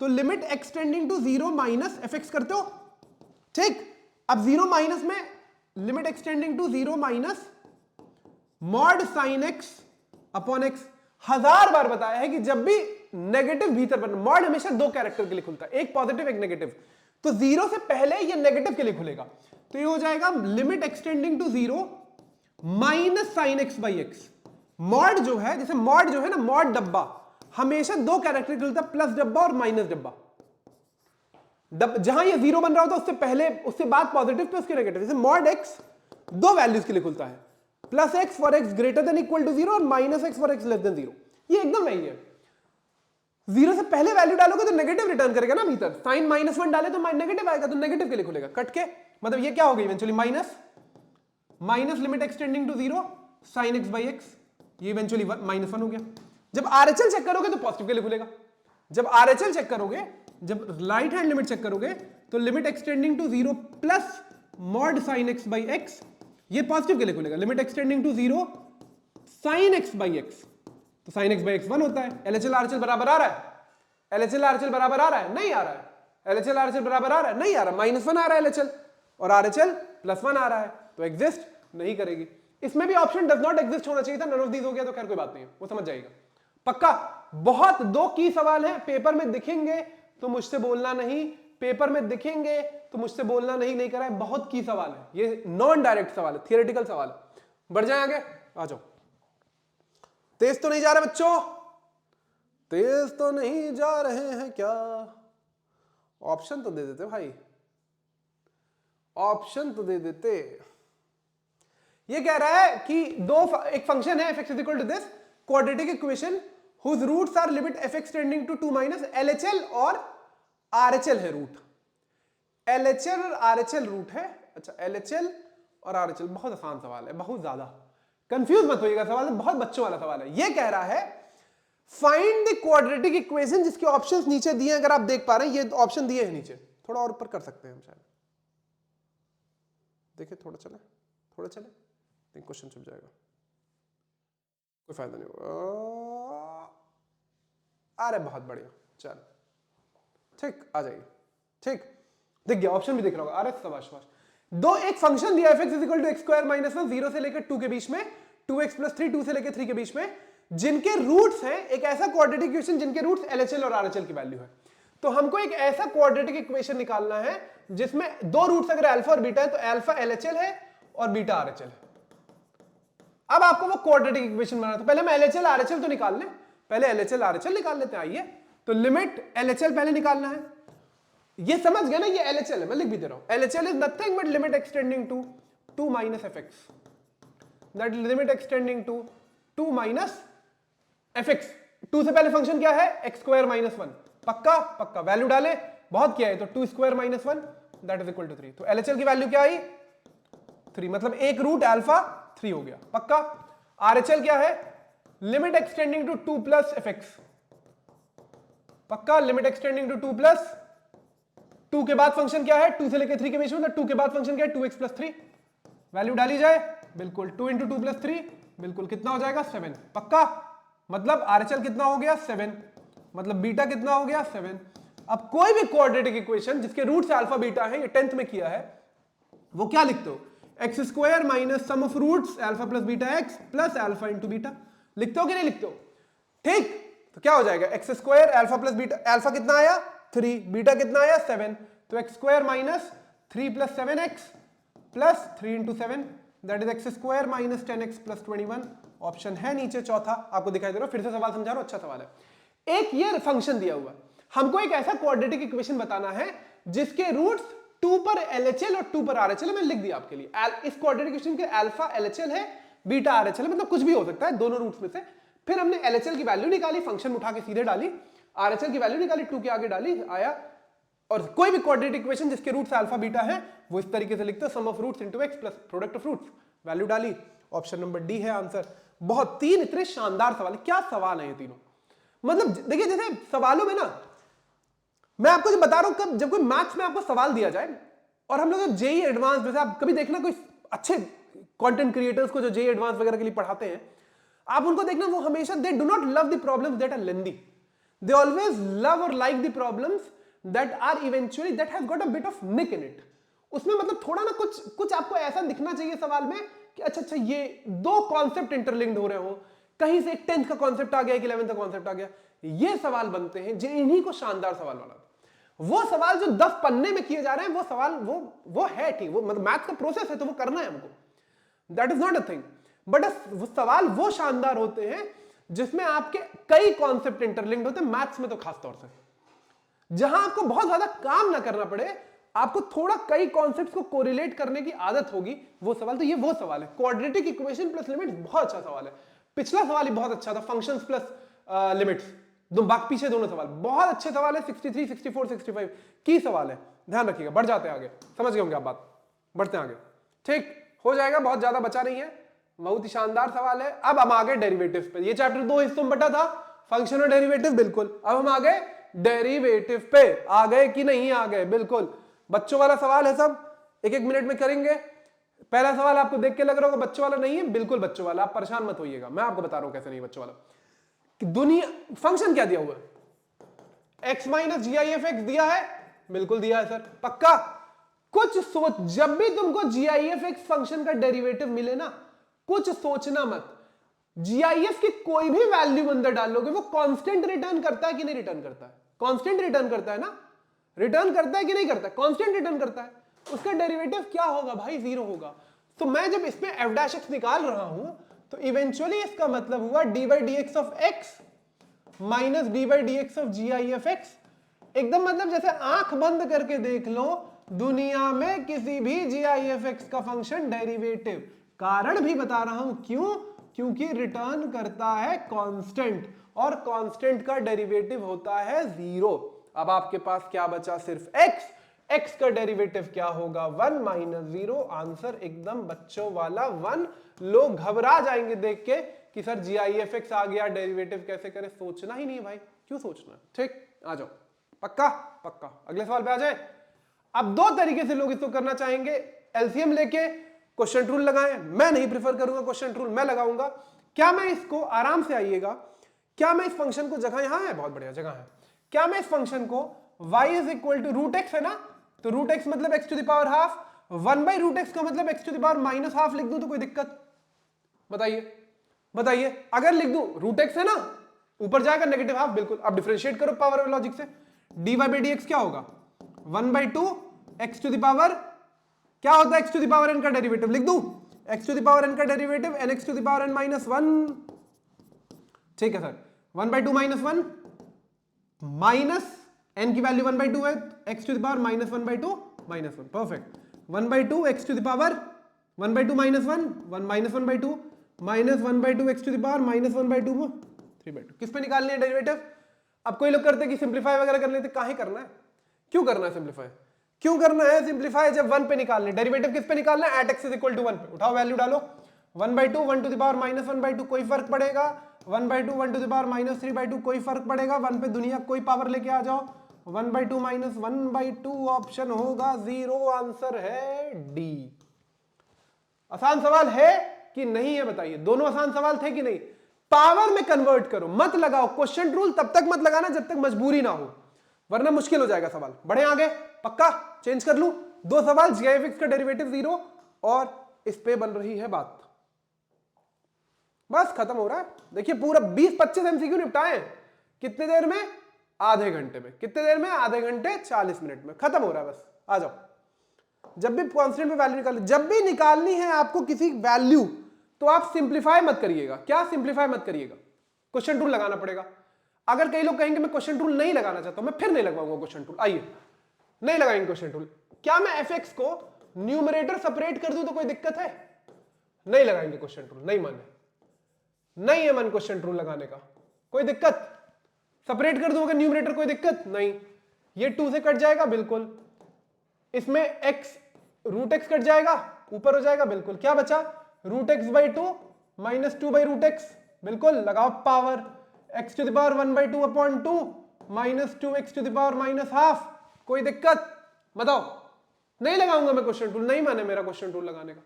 तो limit extending to 0 minus F x करते हो। ठीक, अब 0 माइनस में limit extending to 0 minus mod sine x upon x. 1000 बार बताया है कि जब भी नेगेटिव भीतर बना, मॉड हमेशा 2 कैरेक्टर के लिए खुलता है, एक पॉजिटिव एक नेगेटिव, तो 0 से पहले ये नेगेटिव के लिए खुलेगा, तो ये हो जाएगा limit extending to 0 minus sine x by x. Mod जो है, जैसे मॉड जो है ना, मॉड डब्बा हमेशा 2 कैरेक्टर खुलता है, प्लस डब्बा और माइनस डब्बा। जहां ये 0 बन रहा होता है उससे पहले, उससे बाद पॉजिटिव पे उसके नेगेटिव। जैसे मॉड एक्स 2 वैल्यूज के लिए खुलता है, plus x for x greater than equal to 0 और minus x for x less than 0। ये एकदम वही है। 0 से पहले वैल्यू डालोगे तो नेगेटिव रिटर्न करेगा ना भीतर, साइन -1 डाले तो नेगेटिव आएगा, तो नेगेटिव के लिए खुलेगा कट के। मतलब ये क्या होगा eventually, minus limit extending to 0 sine x by x, ये इवेंचुअली -1 हो गया। जब आरएचएल चेक करोगे तो पॉजिटिव के लिए खुलेगा। जब आरएचएल चेक करोगे, जब राइट हैंड लिमिट चेक करोगे तो limit extending to 0 plus mod sine x by x, ये पॉजिटिव के लिए खुलेगा। Limit extending to 0 sine x by x, तो साइन एक्स बाई एक्स 1 होता है। एलएचएल आरएचएल बराबर आ रहा है, एलएचएल आरएचएल बराबर आ रहा है, नहीं आ रहा है। एलएचएल आरएचएल बराबर आ रहा है, नहीं आ रहा, -1 आ रहा है एलएचएल, और आरएचएल +1 आ रहा है तो एग्जिस्ट नहीं करेगी। इसमें भी ऑप्शन डज नॉट एग्जिस्ट होना चाहिए था, नन ऑफ दीज हो गया तो खैर कोई बात नहीं है, वो समझ जाएगा पक्का। बहुत 2 की सवाल है, पेपर में दिखेंगे तो मुझसे बोलना नहीं, पेपर में दिखेंगे तो मुझसे बोलना नहीं, नहीं करा है। बहुत की सवाल है, ये नॉन डायरेक्ट सवाल है, थियोरेटिकल सवाल है। बढ़ जाए आगे, आ जाओ। तेज तो नहीं जा रहे बच्चों, तेज तो नहीं जा रहे हैं क्या? ऑप्शन तो दे देते भाई, ऑप्शन तो दे देते। ये कह रहा है कि एक फंक्शन है fx equal to this quadratic equation whose roots are limit fx tending to 2 minus LHL और RHL है रूट। LHL और RHL रूट है। अच्छा, LHL और RHL, बहुत आसान सवाल है, बहुत ज्यादा कंफ्यूज मत होइएगा, सवाल बहुत बच्चों वाला सवाल है। ये कह रहा है फाइंड द क्वाड्रेटिक इक्वेशन जिसके ऑप्शंस नीचे दिए हैं, अगर आप देख पा रहे हैं ये ऑप्शन दिए हैं नीचे, थोड़ा और ऊपर कर सकते हैं हम शायद, देखिए थोड़ा चले, थोड़ा चले, क्वेश्चन छुप जाएगा, कोई फायदा नहीं होगा। अरे बहुत बढ़िया, चल ठीक, आ जाइए, ठीक दिख गया, ऑप्शन भी दिख रहा होगा। अरे शाबाश शाबाश। दो एक फंक्शन दिया fx इक्वल टू x² - 1 0 से लेकर 2 के बीच में, 2x + 3 2 से लेकर 3 के बीच में, जिनके रूट्स हैं एक ऐसा क्वाड्रेटिक इक्वेशन जिनके रूट्स LHL और RHL की वैल्यू है। तो हमको एक ऐसा क्वाड्रेटिक इक्वेशन निकालना है जिसमें 2 रूट्स अगर अल्फा और बीटा है तो अल्फा LHL है और बीटा RHL है। अब आपको वो क्वाड्रेटिक इक्वेशन बनाना, तो पहले हम LHL RHL तो निकाल लें, पहले LHL RHL निकाल लेते हैं। आइए, तो लिमिट LHL पहले निकालना है। ये समझ गया ना, ये LHL है, मैं लिख भी दे रहा हूं। LHL is nothing but limit extending to 2 - fx, that limit extending to 2 - fx। 2 से पहले फंक्शन क्या है, x² - 1, पक्का पक्का, वैल्यू डाले, बहुत किया है, तो 2² - 1 दैट इज इक्वल टू 3। तो LHL की वैल्यू क्या आई, 3, मतलब एक रूट अल्फा 3 हो गया, पक्का। RHL क्या है, लिमिट एक्सटेंडिंग टू 2 + fx, पक्का, लिमिट एक्सटेंडिंग टू 2 + 2 के बाद फंक्शन क्या है, 2 से लेकर 3 के बीच में, तो 2 के बाद फंक्शन क्या है, 2x + 3, वैल्यू डाली जाए, बिल्कुल 2 × 2 + 3, बिल्कुल कितना हो जाएगा, 7, पक्का। मतलब RHL कितना हो गया, 7, मतलब बीटा कितना हो गया, 7। अब कोई भी क्वाड्रेटिक इक्वेशन जिसके रूट्स अल्फा बीटा है, ये 10th में किया है, वो क्या लिखते हो, x² - sum of roots alpha + beta x + alpha × beta, लिखते हो कि नहीं लिखते हो? ठीक, तो क्या हो जाएगा, x² अल्फा + बीटा, अल्फा कितना आया 3, बीटा कितना आया 7, तो x² - 3 + 7x + 3 × 7 that is x² - 10x + 21। Option है नीचे चौथा, आपको दिखाई दे रहा है, फिर से सवाल समझा रहा हूं, अच्छा सवाल है। एक ये फंक्शन दिया हुआ है, हमको एक ऐसा क्वाड्रेटिक इक्वेशन बताना है जिसके रूट्स 2 पर LHL और 2 पर RHL है, मैंने लिख दिया आपके लिए। इस क्वाड्रेटिक इक्वेशन के अल्फा LHL है, बीटा RHL है, मतलब कुछ भी हो सकता है दोनों रूट्स में से। फिर हमने LHL की वैल्यू निकाली, फंक्शन उठा के सीधे डाली, RHL की वैल्यू निकाली, 2 के आगे डाली, आया। और कोई भी क्वाड्रेटिक इक्वेशन जिसके रूट्स अल्फा बीटा है वो इस तरीके से लिखते हो, sum of roots into x plus product of roots, value डाली, ऑप्शन नंबर डी है आंसर। बहुत 3 इतने शानदार सवाल, क्या सवाल है ये तीनों, मतलब देखिए जैसे सवालों में ना, मैं आपको जो बता रहा हूं, जब कोई मैथ्स में आपको सवाल दिया जाए और हम लोग जेई एडवांस, जैसे आप कभी देखना कोई अच्छे कंटेंट क्रिएटर्स को जो जेई एडवांस वगैरह के लिए पढ़ाते हैं, आप उनको देखना, वो हमेशा they do not love the problems that are lengthy, they always love और like the problems that are eventually that have got a bit of nick in it. उसमें मतलब थोड़ा ना कुछ आपको ऐसा दिखना चाहिए सवाल में कि अच्छा ये 2 कॉन्सेप्ट इंटरलिंक्ड हो रहे हो, कहीं से एक 10th का कॉन्सेप्ट आ गया, एक 11th का कॉन्सेप्ट आ गया, ये सवाल बनते हैं, जो इन्हीं को शानदार सवाल वाला। वो सवाल जो 10 पन्ने में किए जा रहे हैं, वो सवाल वो है ठीक, वो मतलब मैथ्स का प्रोसेस है, तो वो करना है हमको, that is not a thing, but वो सवाल वो शानदार होते हैं जिसमें आपके कई कॉन्सेप्ट इंटरलिंक्ड होते हैं, मैथ्स में तो खास तौर से, जहां आपको बहुत ज्यादा काम ना करना पड़े, आपको थोड़ा कई कॉन्सेप्ट्स को कोरिलेट करने की आदत होगी, वो सवाल, तो ये वो सवाल है। क्वाड्रेटिक इक्वेशन प्लस लिमिट्स बहुत अच्छा सवाल है, पिछला सवाल ही बहुत अच्छा था, फंक्शंस प्लस लिमिट्स, बाकी पीछे दोनों सवाल बहुत अच्छे सवाल है, 63, 64, 65 की सवाल है, ध्यान रखिएगा। बढ़ जाते हैं आगे, समझ गए होंगे आप बात, बढ़ते हैं आगे, ठीक हो जाएगा, बहुत ज्यादा बचा नहीं है, बहुत ही शानदार सवाल है। अब हम आगे डेरिवेटिव्स पे, ये चैप्टर 2 हिस्सों में बटा था, फंक्शन और डेरिवेटिव, बिल्कुल। अब हम आगे डेरिवेटिव पे आ गए कि नहीं आ गए, बिल्कुल बच्चों वाला सवाल है, सब 1-1 मिनट में करेंगे। पहला सवाल आपको देख के लग रहा होगा बच्चों वाला नहीं है, बिल्कुल बच्चों वाला, आप परेशान मत होइएगा, मैं आपको बता रहा हूं कैसे नहीं बच्चों वाला। दुनिया फंक्शन क्या दिया हुआ है, x - GIF दिया है, बिल्कुल दिया है सर, पक्का। कुछ सोच, जब भी तुमको GIF फंक्शन का डेरिवेटिव मिले ना, कुछ सोचना मत। GIF की कोई भी वैल्यू अंदर डालोगे वो कांस्टेंट रिटर्न करता है कि नहीं रिटर्न करता है? कांस्टेंट रिटर्न करता है ना, रिटर्न करता है कि नहीं करता है? कांस्टेंट रिटर्न करता है। उसका डेरिवेटिव क्या होगा भाई? 0 होगा। तो मैं जब इसमें f' निकाल रहा हूं तो इवेंचुअली इसका मतलब हुआ d/dx of x minus d/dx of GIF। एकदम मतलब जैसे आंख बंद करके देख लो, दुनिया में किसी भी GIF का फंक्शन डेरिवेटिव, कारण भी बता रहा हूं क्यों, क्योंकि रिटर्न करता है कांस्टेंट और कांस्टेंट का डेरिवेटिव होता है 0। अब आपके पास क्या बचा? सिर्फ x का डेरिवेटिव क्या होगा? 1 माइनस 0। आंसर एकदम बच्चों वाला 1। लोग घबरा जाएंगे देख के कि सर GIF आ गया, डेरिवेटिव कैसे करें? सोचना ही नहीं भाई, क्यों सोचना? ठीक, आ जाओ। पक्का पक्का। अगले सवाल पे आ जाए। अब दो तरीके से लोग इसको करना चाहेंगे, एलसीएम लेके क्वेश्चन रूल लगाएं। मैं नहीं प्रेफर करूंगा क्वेश्चन रूल, मैं लगाऊंगा। क्या मैं इसको, आराम से आइएगा, क्या मैं इस फंक्शन को, जगह यहां है, बहुत बढ़िया जगह है, क्या मैं इस फंक्शन को y is equal to root x है ना, तो रूट एक्स मतलब x to the power half, 1/√x का मतलब x to the power minus half लिख दूं तो कोई दिक्कत? बताइए बताइए। अगर लिख दूं रूट एक्स है ना, ऊपर जाएगा नेगेटिव हाफ, बिल्कुल। अब डिफरेंशिएट करो पावर लॉजिक से, dy/dx क्या होगा? 1/2 x टू द पावर, क्या होता है x to the power n का डेरिवेटिव? लिख दूं x to the power n का derivative nx to the power n minus 1। ठीक है सर, 1/2 माइनस 1 माइनस n की वैल्यू 1/2 है, x to the power minus 1/2 minus 1। Perfect. 1/2 x to the power 1/2 minus 1 minus 1/2 minus 1/2 x to the power minus 1/2 3/2। किस पे निकालनी है derivative? अब कोई लोग करते हैं कि सिंप्लीफाई वगैरह कर लेते, काहे करना है? क्यों करना है सिंप्लीफाई? क्यों करना है सिंप्लीफाई? जब 1 पे निकालने, डेरिवेटिव किस पे निकालना है? At x is equal to 1 पे। उठाओ वैल्यू डालो, 1/2 1 टू द पावर माइनस 1/2 कोई फर्क पड़ेगा, 1/2 1 टू द पावर माइनस 3/2 कोई फर्क पड़ेगा, 1 पे दुनिया कोई पावर लेके आ जाओ, 1/2 माइनस 1/2 ऑप्शन होगा 0। आंसर है डी। आसान सवाल है कि नहीं है बताइए? दोनों आसान सवाल थे कि नहीं? पावर में कन्वर्ट करो, मत लगाओ क्वेश्चन रूल, तब तक मत लगाना जब तक मजबूरी ना हो, वरना मुश्किल हो जाएगा सवाल। बढ़े आगे, पक्का चेंज कर लूं? दो सवाल, GIF का डेरिवेटिव 0 और इस पे बन रही है बात। बस खत्म हो रहा है। देखिए पूरा 20-25 MCQ निपटाए कितने देर में? आधे घंटे में। कितने देर में? आधे घंटे 40 मिनट में खत्म हो रहा है। बस आ जाओ। जब भी कांस्टेंट पे वैल्यू निकालनी, जब भी निकालनी है आपको किसी वैल्यू, तो आप सिंप्लीफाई मत करिएगा। क्या सिंप्लीफाई मत करिएगा? क्वेश्चन रूल लगाना पड़ेगा। अगर कई लोग कहेंगे मैं क्वेश्चन रूल नहीं लगाना चाहता हूं, मैं फिर नहीं लगाऊंगा क्वेश्चन रूल। आइए, नहीं लगाएंगे क्वेश्चन रूल। क्या मैं fx को न्यूमरेटर सेपरेट कर दूं तो कोई दिक्कत है? नहीं लगाएंगे क्वेश्चन रूल, नहीं माने, नहीं है मन क्वेश्चन रूल लगाने का। कोई दिक्कत? सेपरेट कर दूं अगर न्यूमरेटर, कोई दिक्कत नहीं। ये 2 से कट जाएगा, बिल्कुल। इसमें x रूट एक्स कट जाएगा, ऊपर हो जाएगा, बिल्कुल। क्या बचा? Root x by 2 minus 2/√x, बिल्कुल। लगाओ power, x to the power 1/2 upon 2 minus 2x to the power minus half. कोई दिक्कत? बताओ। नहीं लगाऊंगा मैं क्वेश्चन रूल, नहीं माने मेरा क्वेश्चन रूल लगाने का,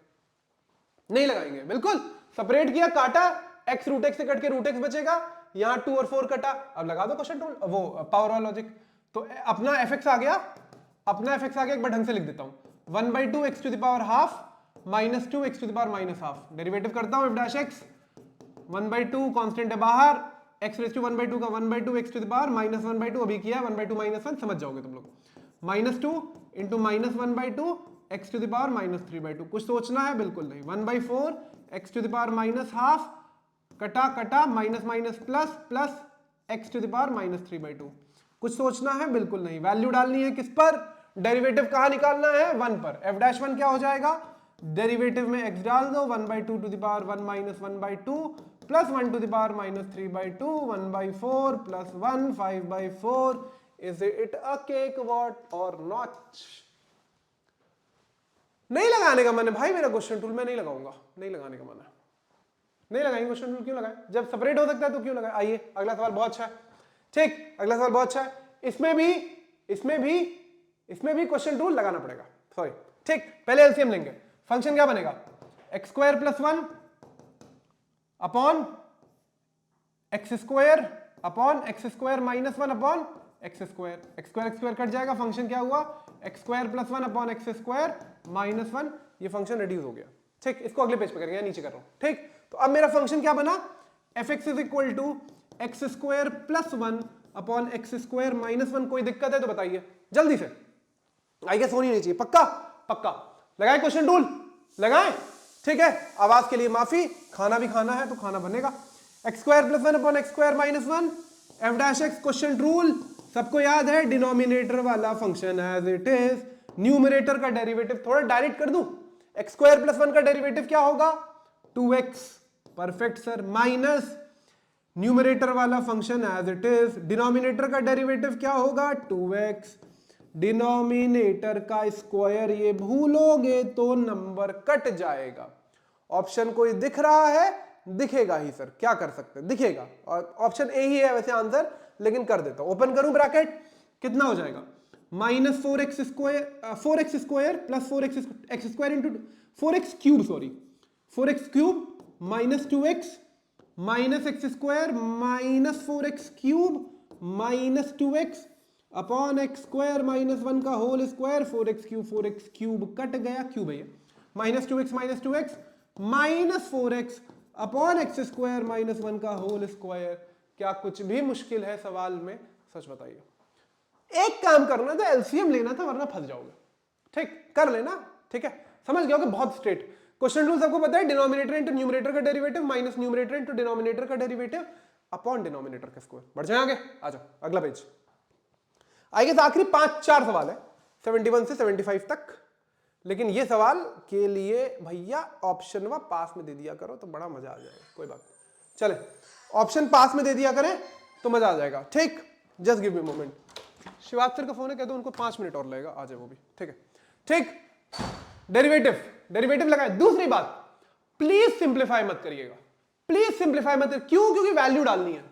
नहीं लगाएंगे, बिल्कुल। सेपरेट किया, काटा, x रूट एक्स से कट के रूट एक्स बचेगा, यहां 2 और 4 कटा, अब लगा दो क्वेश्चन रूल, वो पावर वाला लॉजिक। तो अपना fx आ गया, अपना fx आ गया। एक बार ढंग से लिख देता हूं, 1/2 x to the power half minus 2 x to the power minus half. Derivative करता हूं f'(x), 1/2 कांस्टेंट है बाहर, x रेज़ टू 1/2 का 1/2 x to the power minus 1/2 अभी किया, 1/2 माइनस 1 समझ जाओगे तुम लोग। -2 into minus 1/2 x to the power minus 3/2। कुछ सोचना है? बिल्कुल नहीं। 1/4 x to the power minus half, कटा कटा, minus minus plus plus x to the power minus 3/2। कुछ सोचना है? बिल्कुल नहीं। वैल्यू डालनी है किस पर? डेरिवेटिव कहां निकालना है? 1 पर। f'1 क्या हो जाएगा? डेरिवेटिव में x डाल दो, 1/2 to the power 1 minus 1/2 plus 1 to the power minus 3/2, 1/4 plus 1 5/4। Is it a cake what और नॉट? नहीं लगाने का मन है भाई मेरा क्वेश्चन रूल, मैं नहीं लगाऊंगा, नहीं लगाने का मन है, नहीं लगाएंगे क्वेश्चन रूल। क्यों लगाए? जब सेपरेट हो सकता है तो क्यों लगाए? आइए अगला सवाल बहुत अच्छा है। ठीक, अगला सवाल बहुत अच्छा है। इसमें भी क्वेश्चन रूल लगाना पड़ेगा, सॉरी। ठीक, पहले एलसीएम लेंगे। फंक्शन क्या बनेगा? x² + 1 upon x² upon x² - 1 upon x square cut जाएगा, फंक्शन क्या हुआ x square plus 1 upon x square minus 1, ये फंक्शन रिड्यूस हो गया। ठीक, इसको अगले पेज पे करेंगे, नीचे कर रहा हूं। ठीक, तो अब मेरा फंक्शन क्या बना, f x is equal to x square plus 1 upon x square minus 1। कोई दिक्कत है तो बताइए जल्दी से, आई गेस होनी नहीं चाहिए। पक्का पक्का लगाए क्वेश्चन टूल, लगाए। ठीक है, आवाज के लिए माफी, खाना भी खाना है तो खाना बनेगा। X square plus 1 upon x square minus 1 f dash x, question rule सबको याद है, डिनोमिनेटर वाला function as it is, numerator का डेरिवेटिव थोड़ा डायरेक्ट कर दूं, एक्स स्क्वायर प्लस 1 का डेरिवेटिव क्या होगा 2x, perfect sir, minus numerator वाला function as it is, denominator का डेरिवेटिव क्या होगा 2x, डिनोमिनेटर का स्क्वायर, ये भूलोगे तो नंबर कट जाएगा। ऑप्शन कोई दिख रहा है, दिखेगा ही सर, क्या कर सकते हैं, दिखेगा, और ऑप्शन ए ही है वैसे आंसर, लेकिन कर देता हूं, ओपन करूं ब्रैकेट, कितना हो जाएगा minus 4x square plus 4x square into 4x cube, sorry 4x cube minus 2x minus x square minus 4x cube minus 2x upon x square minus 1 का होल स्क्वायर, 4x क्यूब कट गया, cube है ये, minus 2x minus 4x upon x square minus 1 का whole square. क्या कुछ भी मुश्किल है सवाल में, सच बताइए। एक काम करना था, एलसीएम लेना था, वरना फंस जाओगे। ठीक, कर लेना, ठीक है, समझ गए होगे, बहुत स्ट्रेट क्वेश्चन रूल सबको पता है, डिनोमिनेटर इंटू न्यूमरेटर का derivative minus numerator into denominator का डेरिवेटिव अपॉन डिनोमिनेटर का स्क्वायर। बढ़ जाए आगे, आ जाओ अगला पेज। आगे आखिरी 5-4 सवाल है 71 से 75 तक, लेकिन ये सवाल के लिए भैया ऑप्शन व पास में दे दिया करो तो बड़ा मजा आ जाएगा। कोई बात नहीं, चले ऑप्शन पास में दे दिया करें तो मजा आ जाएगा। ठीक, just give me moment, Shivaj sir का फोन है, कह दो उनको 5 मिनट और लगेगा, आ जाए वो भी। ठीक है, ठीक, डेरिवेटिव लगाए। दूसरी बात, प्लीज सिंप्लीफाई मत करिएगा, प्लीज सिंप्लीफाई मत करिए। क्यों? क्योंकि वैल्यू डालनी है,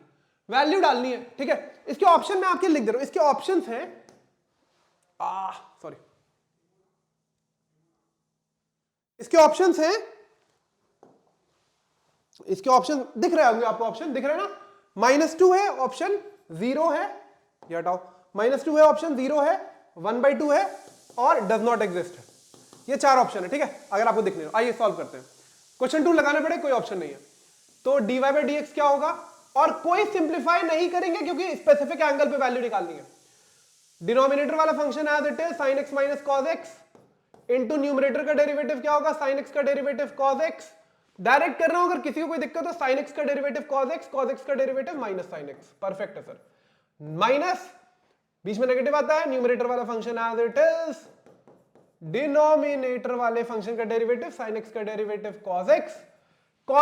वैल्यू डालनी है। ठीक है, इसके ऑप्शन मैं आपके लिख दे रहा हूं, इसके ऑप्शंस हैं, सॉरी, इसके ऑप्शंस हैं, इसके ऑप्शन दिख रहे होंगे आपको, ऑप्शन दिख रहे हैं ना, -2 है, ऑप्शन 0 है, ये हटाओ, -2 है, ऑप्शन 0 है, 1/2 है और डज नॉट एग्जिस्ट है। ये 4 ऑप्शन है। ठीक है, अगर आपको दिखने हो, आइए सॉल्व करते हैं। क्वेश्चन 2 लगाने पड़े, कोई ऑप्शन नहीं है, तो dy/dx क्या होगा, और कोई सिंप्लीफाई नहीं करेंगे क्योंकि स्पेसिफिक एंगल पे वैल्यू निकालनी है। डिनोमिनेटर वाला function as it is sin x minus cos x into numerator का डेरिवेटिव क्या होगा sin x का डेरिवेटिव cos x। डायरेक्ट कर रहा हूं, अगर किसी को कोई दिक्कत हो sin x का डेरिवेटिव cos x का derivative minus sin x, perfect है सर। माइनस बीच में नेगेटिव आता है, न्यूमरेटर वाला function as it is, denominator वाले फंक्शन का डेरिवेटिव sin x का डेरिवेटिव cos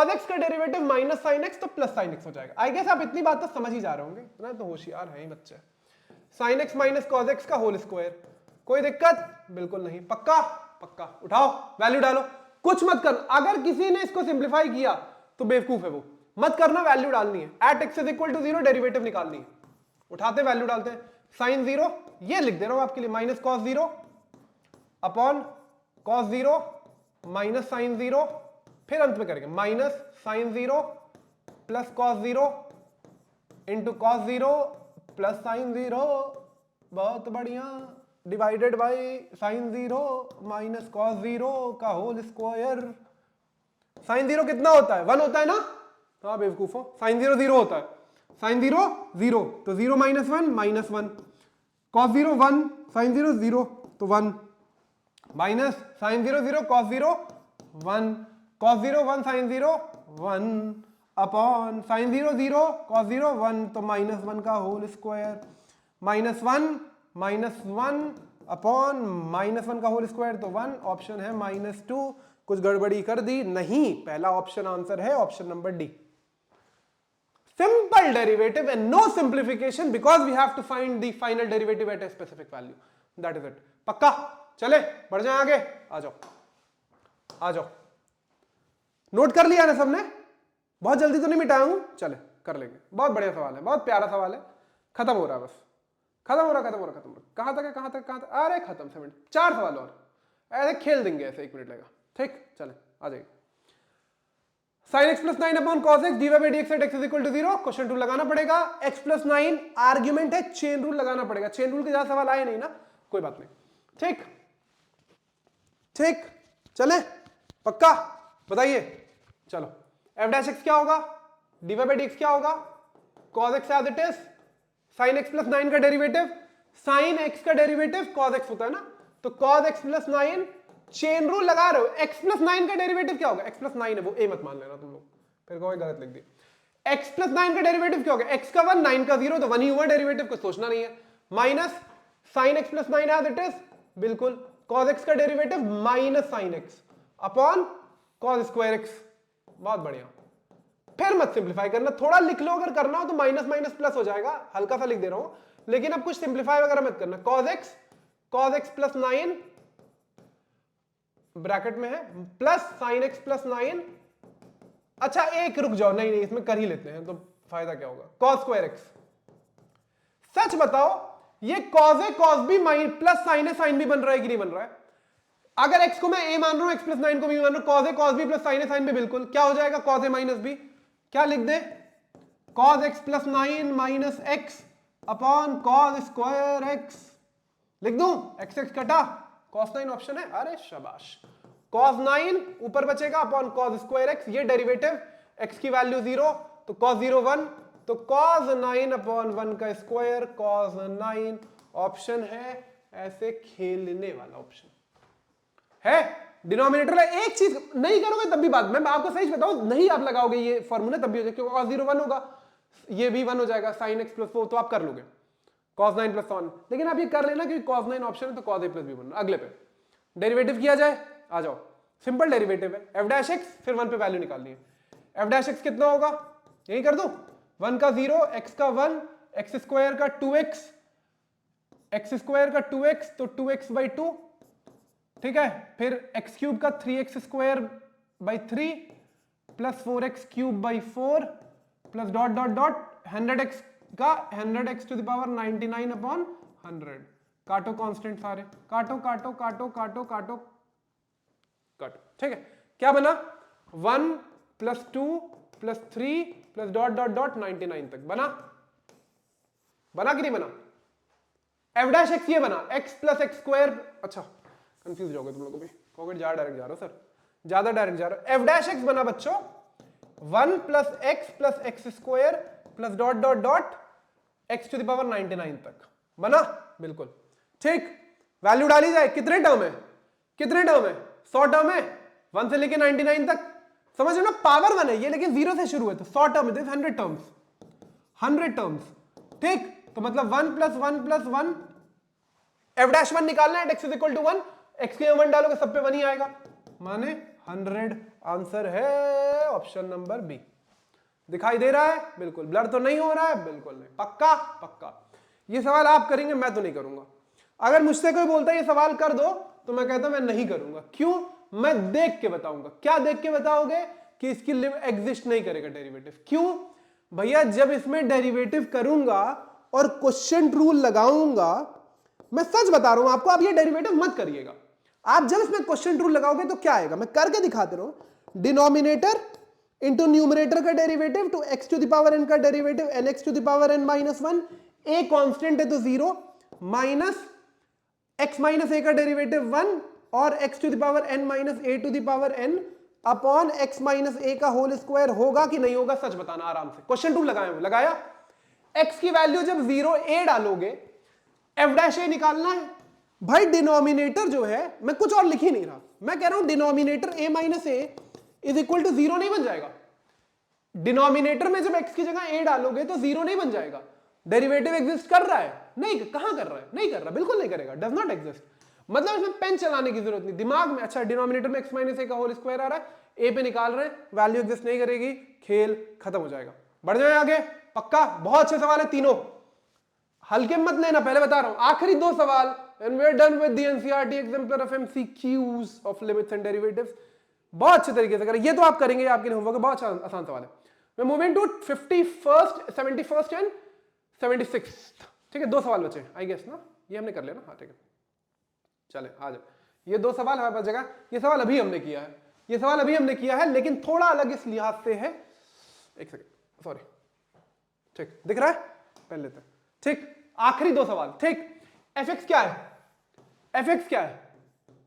x का डेरिवेटिव माइनस sin x, तो प्लस sin x हो जाएगा। आई गेस आप इतनी बात तो समझ ही जा रहे होंगे, इतना तो होशियार है ही बच्चे। sin x minus cos x का होल स्क्वायर, कोई दिक्कत बिल्कुल नहीं, पक्का पक्का, उठाओ वैल्यू डालो, कुछ मत करना। अगर किसी ने इसको सिंप्लीफाई किया तो बेवकूफ है वो, मत करना, वैल्यू डालनी है। At x is equal to 0 derivative निकालनी है, उठाते वैल्यू डालते हैं। sin 0 ये लिख दे रहा हूं आपके लिए, minus cos 0 upon cos 0 minus sin 0, फिर अंत में करेंगे minus sin 0 plus cos 0 into cos 0 plus sin 0, बहुत बढ़िया, divided by sin 0 minus cos 0 का होल स्क्वायर। sin 0 कितना होता है, 1 होता है ना, हाँ बेवकूफो, sin 0 0 होता है, sin 0 0, तो 0 माइनस 1 माइनस 1, cos 0 1, sin 0 0 तो 1, minus sin 0 0 cos 0 1, cos 0 1 sin 0 1 upon sin 0 0 cos 0 1, तो माइनस 1 का whole square, minus 1 upon minus 1 का होल स्क्वायर, तो 1, ऑप्शन है -2। कुछ गड़बड़ी कर दी नहीं, पहला ऑप्शन आंसर है, option number D. Simple derivative and no simplification because we have to find the final derivative at a specific value, that is it. पक्का, चले बढ़ जाए आगे, आ जाओ आ जाओ। नोट कर लिया ना सबने, बहुत जल्दी तो नहीं मिटाया हूं, चले कर लेंगे। बहुत बढ़िया सवाल है, बहुत प्यारा सवाल है, खत्म हो रहा है, बस खत्म हो रहा। कहां तक है, कहां तक, अरे खत्म, 7 मिनट, 4 सवाल और, ऐसे खेल देंगे, ऐसे 1 मिनट लगेगा। ठीक, चले आ जाइए। Sine x plus 9 upon cos x dy by d x at x is equal to 0। Question two लगाना पड़ेगा। एक्स प्लस 9 आर्ग्यूमेंट है, चेन रूल लगाना पड़ेगा। चेन रूल के ज्यादा सवाल आए नहीं ना, कोई बात नहीं। ठीक ठीक, चले पक्का, बताइए। चलो एफ डैश एक्स क्या होगा, डीवाई बाई डी एक्स क्या होगा, cos x as it is, sine x plus 9 का डेरिवेटिव, साइन एक्स का डेरिवेटिव कॉस एक्स होता है ना, तो cos x plus 9, chain rule लगा रहे हो। एक्स प्लस 9 का डेरिवेटिव क्या होगा, एक्स प्लस 9 है वो, ए मत मान लेना तुम लोग, फिर कोई गलत लिख दिया। एक्स प्लस 9 का डेरिवेटिव क्या होगा, एक्स का 1 9 का 0, तो 1 ही हुआ डेरिवेटिव, कुछ सोचना नहीं है। Minus sine x plus 9 as it is, बिल्कुल कॉस एक्स का derivative minus sine x upon cos square x. बहुत बढ़िया, फिर मत सिंप्लीफाई करना, थोड़ा लिख लो, अगर करना हो तो माइनस माइनस प्लस हो जाएगा, हल्का सा लिख दे रहा हूं, लेकिन अब कुछ सिंप्लीफाई वगैरह मत करना। कॉस एक्स प्लस 9 ब्रैकेट में है प्लस साइन एक्स प्लस 9, अच्छा एक रुक जाओ, नहीं इसमें कर ही लेते हैं तो फायदा क्या होगा, कॉस स्क्वायर एक्स। सच बताओ ये कॉस है, कॉस भी प्लस साइन है, साइन भी बन रहा है कि नहीं बन रहा है। अगर एक्स को मैं ए मान रहा हूं, एक्स प्लस 9 को भी मान रहा हूं, कॉस है कॉस भी प्लस साइन है साइन भी, बिल्कुल क्या हो जाएगा, कॉस ए माइनस बी, क्या लिख दे, cos x plus 9 minus X upon cos square X, लिख दूं, एक्स एक्स कटा, कॉस 9 ऑप्शन है, अरे शाबाश। कॉस 9 ऊपर बचेगा अपॉन कॉस स्क्वायर एक्स, ये डेरिवेटिव, एक्स की वैल्यू 0, तो कॉस 0 1, तो कॉस 9 अपॉन 1 का स्क्वायर, कॉस 9 ऑप्शन है, ऐसे खेलने वाला ऑप्शन है। डिनोमिनेटर है, एक चीज नहीं करोगे तब भी बात, मैं आपको सही बताऊं, नहीं आप लगाओगे ये फॉर्मूला तब भी हो जाएगा, क्योंकि cos 0 1 होगा, ये भी 1 हो जाएगा, sin x प्लस 4 तो आप कर लोगे, cos 9 प्लस 1, लेकिन आप ये कर लेना क्योंकि cos 9 ऑप्शन है तो cos a प्लस b बनना। अगले पे डेरिवेटिव किया जाए, आ जाओ, सिंपल डेरिवेटिव है, f डैश x, फिर 1 पे वैल्यू निकालनी है। f डैश x कितना होगा, यही कर दूं, 1 का 0, x का 1, x स्क्वायर का 2x, x स्क्वायर का 2x तो 2x बाई 2, ठीक है, फिर x क्यूब का 3x square by 3 plus 4x cube by 4 plus dot dot dot 100x का 100x to the power 99 upon 100, काटो कांस्टेंट सारे, काटो काटो काटो काटो काटो काटो, ठीक है, क्या बना, 1 plus 2 plus 3 plus dot dot dot 99 तक बना, बना कि नहीं बना। f डैश x ये बना, x प्लस एक्स स्क्वायर, अच्छा कंफ्यूज जाओगे तुम लोगों को भी, कहोगे ज्यादा डायरेक्ट जा रहा हो सर, ज्यादा डायरेक्ट जा रहा हो। f डैश x बना बच्चों 1 plus x square plus dot dot dot x to the power 99 तक बना, बिल्कुल ठीक। वैल्यू डाली जाए, कितने टर्म है, कितने टर्म है, 100 टर्म है, 1 से लेके 99 तक, समझ लो ना, पावर 1 है ये, लेकिन 0 से शुरू है तो 100 टर्म है, 100 टर्म्स, 100 टर्म्स, ठीक, तो मतलब 1 प्लस 1 प्लस 1, f डैश 1 निकालना है, x is equal to 1, x के 1 डालोगे सब पे 1 ही आएगा, माने 100 आंसर है ऑप्शन नंबर बी। दिखाई दे रहा है, बिल्कुल, ब्लर तो नहीं हो रहा है, बिल्कुल नहीं, पक्का पक्का। ये सवाल आप करेंगे, मैं तो नहीं करूंगा। अगर मुझसे कोई बोलता है ये सवाल कर दो तो मैं कहता हूं मैं नहीं करूंगा, क्यों, मैं देख के बताऊंगा। क्या देख के बताओगे, कि इसकी लिमिट एग्जिस्ट नहीं करेगा डेरिवेटिव, क्यों भैया, जब इसमें डेरिवेटिव करूंगा और क्वेश्चन रूल लगाऊंगा, मैं सच बता रहा हूं आपको, आप ये डेरिवेटिव मत करिएगा। आप जब इसमें क्वेश्चन रूल लगाओगे तो क्या आएगा, मैं करके दिखाते रहूं, डिनोमिनेटर इंटू न्यूमरेटर का derivative to X to the power N का derivative N x to the power N minus 1, A constant है तो 0, माइनस एक्स माइनस ए का डेरिवेटिव 1 और X to the power N minus A to the power N upon X minus A का whole square, होगा कि नहीं होगा, सच बताना आराम से। क्वेश्चन रूल लगाया, एक्स की वैल्यू जब 0 ए डालोगे, एफ डैश ए निकालना है भाई। डिनोमिनेटर जो है, मैं कुछ और लिख ही नहीं रहा, मैं कह रहा हूं denominator a minus a is equal to 0 नहीं बन जाएगा। डिनोमिनेटर में जब x की जगह a डालोगे तो 0 नहीं बन जाएगा। डेरिवेटिव एग्जिस्ट कर रहा है, नहीं, कहां कर रहा है, नहीं कर रहा, बिल्कुल नहीं करेगा, डज नॉट एग्जिस्ट। मतलब इसमें पेन चलाने की जरूरत नहीं, दिमाग में, अच्छा डिनोमिनेटर में x माइनस ए का होल स्क्वायर आ रहा है, a पे निकाल रहे हैं, वैल्यू एग्जिस्ट नहीं करेगी, खेल खत्म हो जाएगा। बढ़ जाए आगे, पक्का, बहुत अच्छे सवाल है तीनों, हल्के मत लेना, पहले बता रहा हूं। आखिरी 2 सवाल, and we are done with the NCERT exemplar of MCQs of limits and derivatives। बहुत अच्छे तरीके से करें, ये तो आप करेंगे, आपके लिए होमवर्क, बहुत अच्छा आसान सवाल है। मैं moving to 51st 71st and 76th, ठीक है, 2 सवाल बचे आई गेस ना, ये हमने कर लिया ना, हाँ ठीक है, चले आ जाए, ये 2 सवाल हमारे पास जगह, ये सवाल अभी हमने किया है, ये सवाल अभी हमने किया है, लेकिन थोड़ा अलग इस लिहाज से है। एक सेकेंड, सॉरी, ठीक दिख रहा है, पहले लेते हैं। ठीक, आखिरी दो सवाल। ठीक, एफ एक्स क्या है? एफ एक्स क्या है?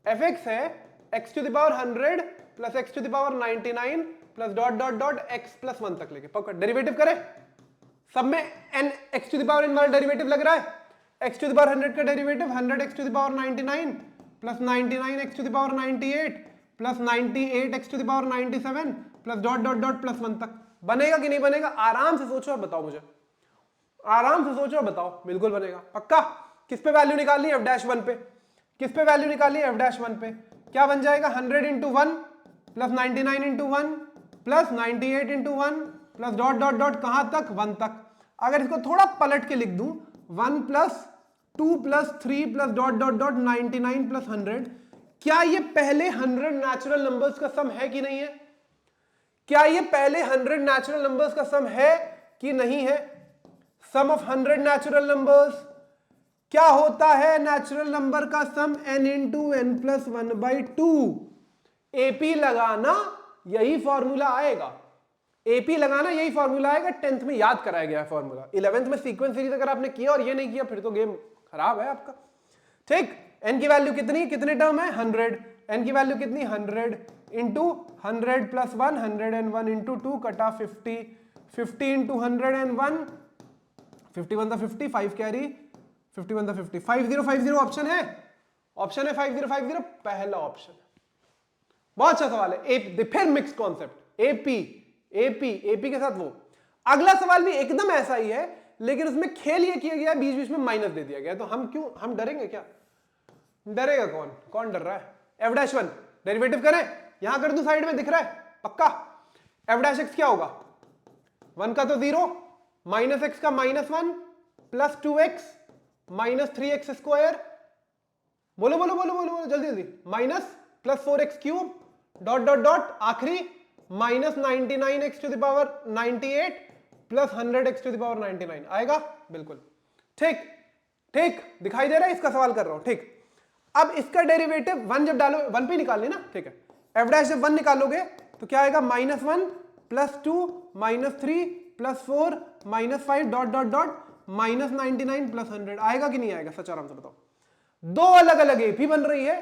एफ एक्स है x to the power 100 plus x to the power 99 plus dot dot dot x plus 1 तक लेके पकड़ डेरिवेटिव करे। सब में n x to the power n वाला डेरिवेटिव लग रहा है। एक्स टू द पावर 100 का derivative 100 x to the power 99 plus 99 x to the power 98 plus 98 x to the power 97 plus dot dot dot plus 1 तक। बनेगा कि नहीं बनेगा? आराम से सोचो और बताओ मुझे, आराम से सोचो और बताओ। बिल्कुल बनेगा, पक्का। किस पे वैल्यू निकालनी है? एफ डैश 1 पे। किस पे वैल्यू निकालनी है? एफ डैश 1 पे। क्या बन जाएगा? 100 into 1 plus 99 into 1 plus 98 into 1 plus dot dot dot कहां तक? 1 तक। अगर इसको थोड़ा पलट के लिख दूं, 1 plus 2 plus 3 plus dot dot dot 99 plus 100, क्या ये पहले 100 नेचुरल नंबर्स का सम है कि नहीं है? क्या ये पहले 100 नेचुरल नंबर्स का सम है कि नहीं है? सम ऑफ 100 नेचुरल नंबर्स क्या होता है? नेचुरल नंबर का sum n into n plus 1/2। AP लगाना यही फॉर्मूला आएगा, एपी लगाना यही फॉर्मूला आएगा। 10th में याद कराया गया है फॉर्मूला। 11th में सीक्वेंस सीरीज अगर आपने किया और ये नहीं किया फिर तो गेम खराब है आपका। ठीक, n की वैल्यू कितनी, कितने टर्म है? 100। n की वैल्यू कितनी? 100 इंटू 100 प्लस 1, 101 इंटू 2 कटा 50, 50 इंटू 101, 51 था 50, 5 कैरी, 51 था 50, 5050 ऑप्शन है, ऑप्शन है 5050, पहला ऑप्शन है। बहुत अच्छा सवाल है। फिर mix concept, AP AP AP के साथ वो। अगला सवाल भी एकदम ऐसा ही है, लेकिन उसमें खेल ये किया गया, बीच बीच में माइनस दे दिया गया। तो हम क्यों, हम डरेंगे क्या? डरेगा कौन? कौन डर रहा है? एफ डैश 1 डेरिवेटिव करें, यहां कर दूं, साइड में दिख रहा है पक्का। एफ डैश एक्स क्या होगा? 1 का तो 0 माइनस एक्स का -1 plus 2x minus 3x square, बोलो बोलो बोलो बोलो बोलो जल्दी जल्दी, minus plus 4x cube dot dot dot आखिरी minus 99x to the power 98 plus 100x to the power 99 आएगा। बिल्कुल ठीक, ठीक दिखाई दे रहा है? इसका सवाल कर रहा हूं। ठीक, अब इसका डेरिवेटिव 1 जब डालो, 1 पे निकाल लेना। ठीक है, एफ डैश जब 1 निकालोगे तो क्या आएगा? -1 plus 2 -3 plus 4 -5 dot dot dot -99 plus 100 आएगा कि नहीं आएगा? सच आराम से बताओ। दो अलग अलग एपी बन रही है,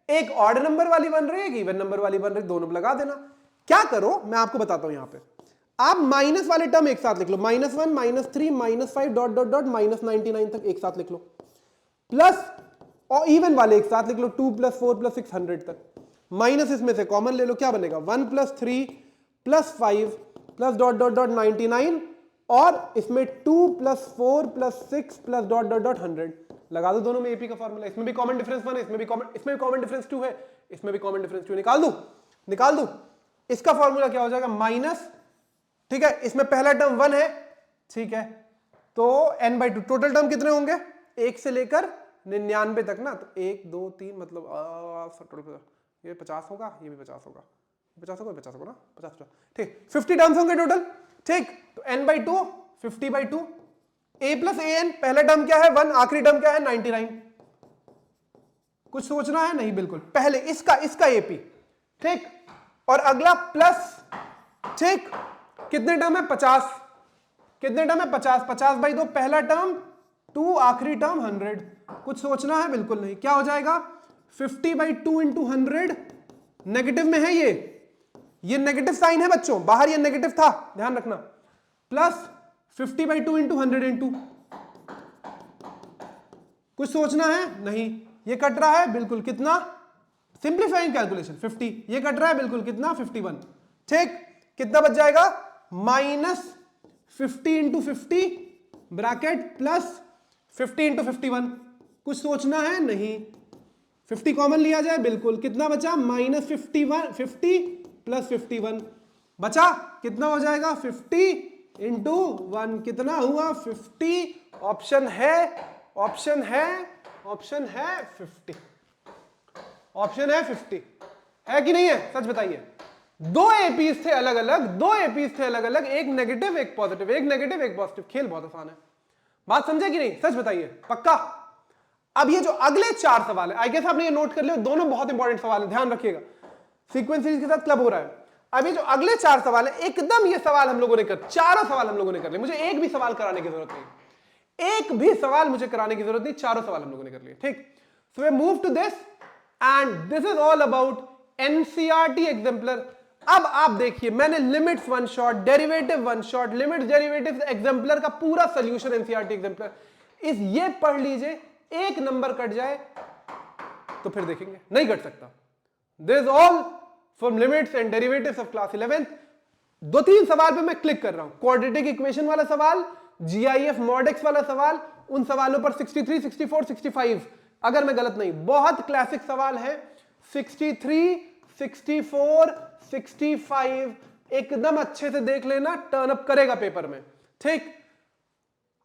एक ऑड नंबर वाली बन रही है, एक इवन नंबर वाली बन रही है, दोनों लगा देना। क्या करो मैं आपको बताता हूं। यहां पे आप माइनस वाले टर्म एक साथ लिख लो, -1 -3 -5 डॉट डॉट डॉट -99 तक एक साथ लिख लो, प्लस और इवन वाले एक साथ लिख लो, 2 प्लस 4 प्लस 6 100 तक। माइनस इसमें से कॉमन ले लो, क्या बनेगा? 1 plus 3 plus 5 plus dot dot dot 99 और इसमें 2 plus 4 plus 6 plus dot dot dot 100 लगा दो। दोनों में एपी का फॉर्मूला, इसमें भी कॉमन डिफरेंस 1 है, इसमें भी कॉमन डिफरेंस 2 है, इसमें भी कॉमन डिफरेंस 2 निकाल दूं, निकाल दूं। इसका फॉर्मूला क्या हो जाएगा? माइनस, ठीक है, इसमें पहला टर्म 1 है, ठीक है, तो n/2 टोटल टर्म कितने होंगे? 1 से लेकर 99 तक ना, तो 1 2 3 मतलब ये 50 होगा, ये भी 50 होगा, 50 होगा, 50 होगा ना, 50 ठीक, 50 टर्म्स होंगे टोटल। ठीक, तो n/2 50/2, a प्लस an, पहला टर्म क्या है? 1, आखिरी टर्म क्या है? 99। कुछ सोचना है? नहीं, बिल्कुल पहले इसका एपी। ठीक, और अगला प्लस, ठीक, कितने टर्म है? 50। कितने टर्म है? 50। 50/2 पहला टर्म, 2 आखिरी टर्म 100। कुछ सोचना है? बिल्कुल नहीं। क्या हो जाएगा? 50/2 इंटू 100, नेगेटिव में है ये नेगेटिव साइन है बच्चों, बाहर ये नेगेटिव था, ध्यान रखना, प्लस 50/2 इंटू 100 इंटू, कुछ सोचना है? नहीं। ये कट रहा है बिल्कुल कितना? सिंप्लीफाइंग कैलकुलेशन 50, ये कट रहा है बिल्कुल कितना? 51। ठीक, कितना बच जाएगा? -50 इंटू 50 ब्रैकेट प्लस 50 इंटू 51। कुछ सोचना है? नहीं। 50 कॉमन लिया जाए, बिल्कुल कितना बचा? -51, 50 प्लस 51 बचा, कितना हो जाएगा? 50 इंटू 1 कितना हुआ? 50। ऑप्शन है, ऑप्शन है, ऑप्शन है 50, ऑप्शन है 50, है कि नहीं है? सच बताइए। दो एपीज थे अलग अलग, दो एपीज थे अलग अलग, एक नेगेटिव एक पॉजिटिव, एक नेगेटिव एक पॉजिटिव। खेल बहुत आसान है, बात समझे कि नहीं? सच बताइए, पक्का। अब ये जो अगले 4 सवाल है, आई गेस आपने ये नोट कर लिया, दोनों बहुत इंपॉर्टेंट सवाल है, ध्यान रखिएगा। सीक्वेंस सीरीज के साथ क्लब हो रहा है। अभी जो अगले 4 सवाल है, एकदम ये सवाल हम लोगों ने चारों सवाल हम लोगों ने कर लिए, मुझे एक भी सवाल कराने की जरूरत नहीं, एक भी सवाल मुझे कराने की जरूरत नहीं, चारों सवाल हम लोगों ने कर लिए। ठीक, so we move to this and this is all about NCERT exemplar. अब आप देखिए, मैंने limits one shot, derivative one shot, limits derivative exemplar का पूरा सोल्यूशन एनसीईआरटी एग्जाम्पलर, इस ये पढ़ लीजिए, एक नंबर कट जाए तो फिर देखेंगे, नहीं कट सकता। This all from limits and derivatives of class 11। 2-3 सवाल पे मैं क्लिक कर रहा हूं, क्वाड्रेटिक इक्वेशन वाला सवाल, जीआईएफ मॉडेक्स वाला सवाल, उन सवालों पर 63, 64, 65, अगर मैं गलत नहीं, बहुत क्लासिक सवाल है। 63, 64, 65 एकदम अच्छे से देख लेना, टर्न अप करेगा पेपर में। ठीक,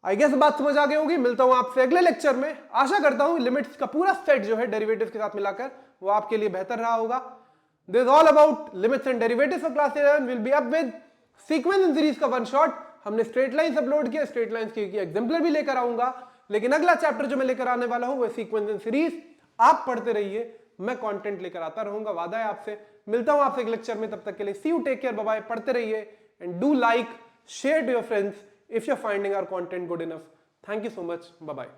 आई गेस बात समझ आ गई होगी। मिलता हूं आपसे अगले लेक्चर में। आशा करता हूं लिमिट्स का पूरा सेट जो है डेरिवेटिव्स के साथ मिलाकर वो आपके लिए बेहतर रहा होगा। This is all about limits and derivatives for class 11। Will be up with sequence and series का वन शॉट। हमने स्ट्रेट लाइंस अपलोड किया, स्ट्रेट लाइंस की एग्जांपलर भी लेकर आऊंगा, लेकिन अगला चैप्टर जो मैं लेकर आने वाला हूं वो सीक्वेंस एंड सीरीज। आप पढ़ते रहिए, मैं कंटेंट लेकर आता रहूंगा, वादा है आपसे। मिलता हूं आपसे एक लेक्चर में, तब तक के लिए see you, take care, bye bye. पढ़ते रहिए and do like, share to your friends if you're finding our content good enough. Thank you so much. Bye bye.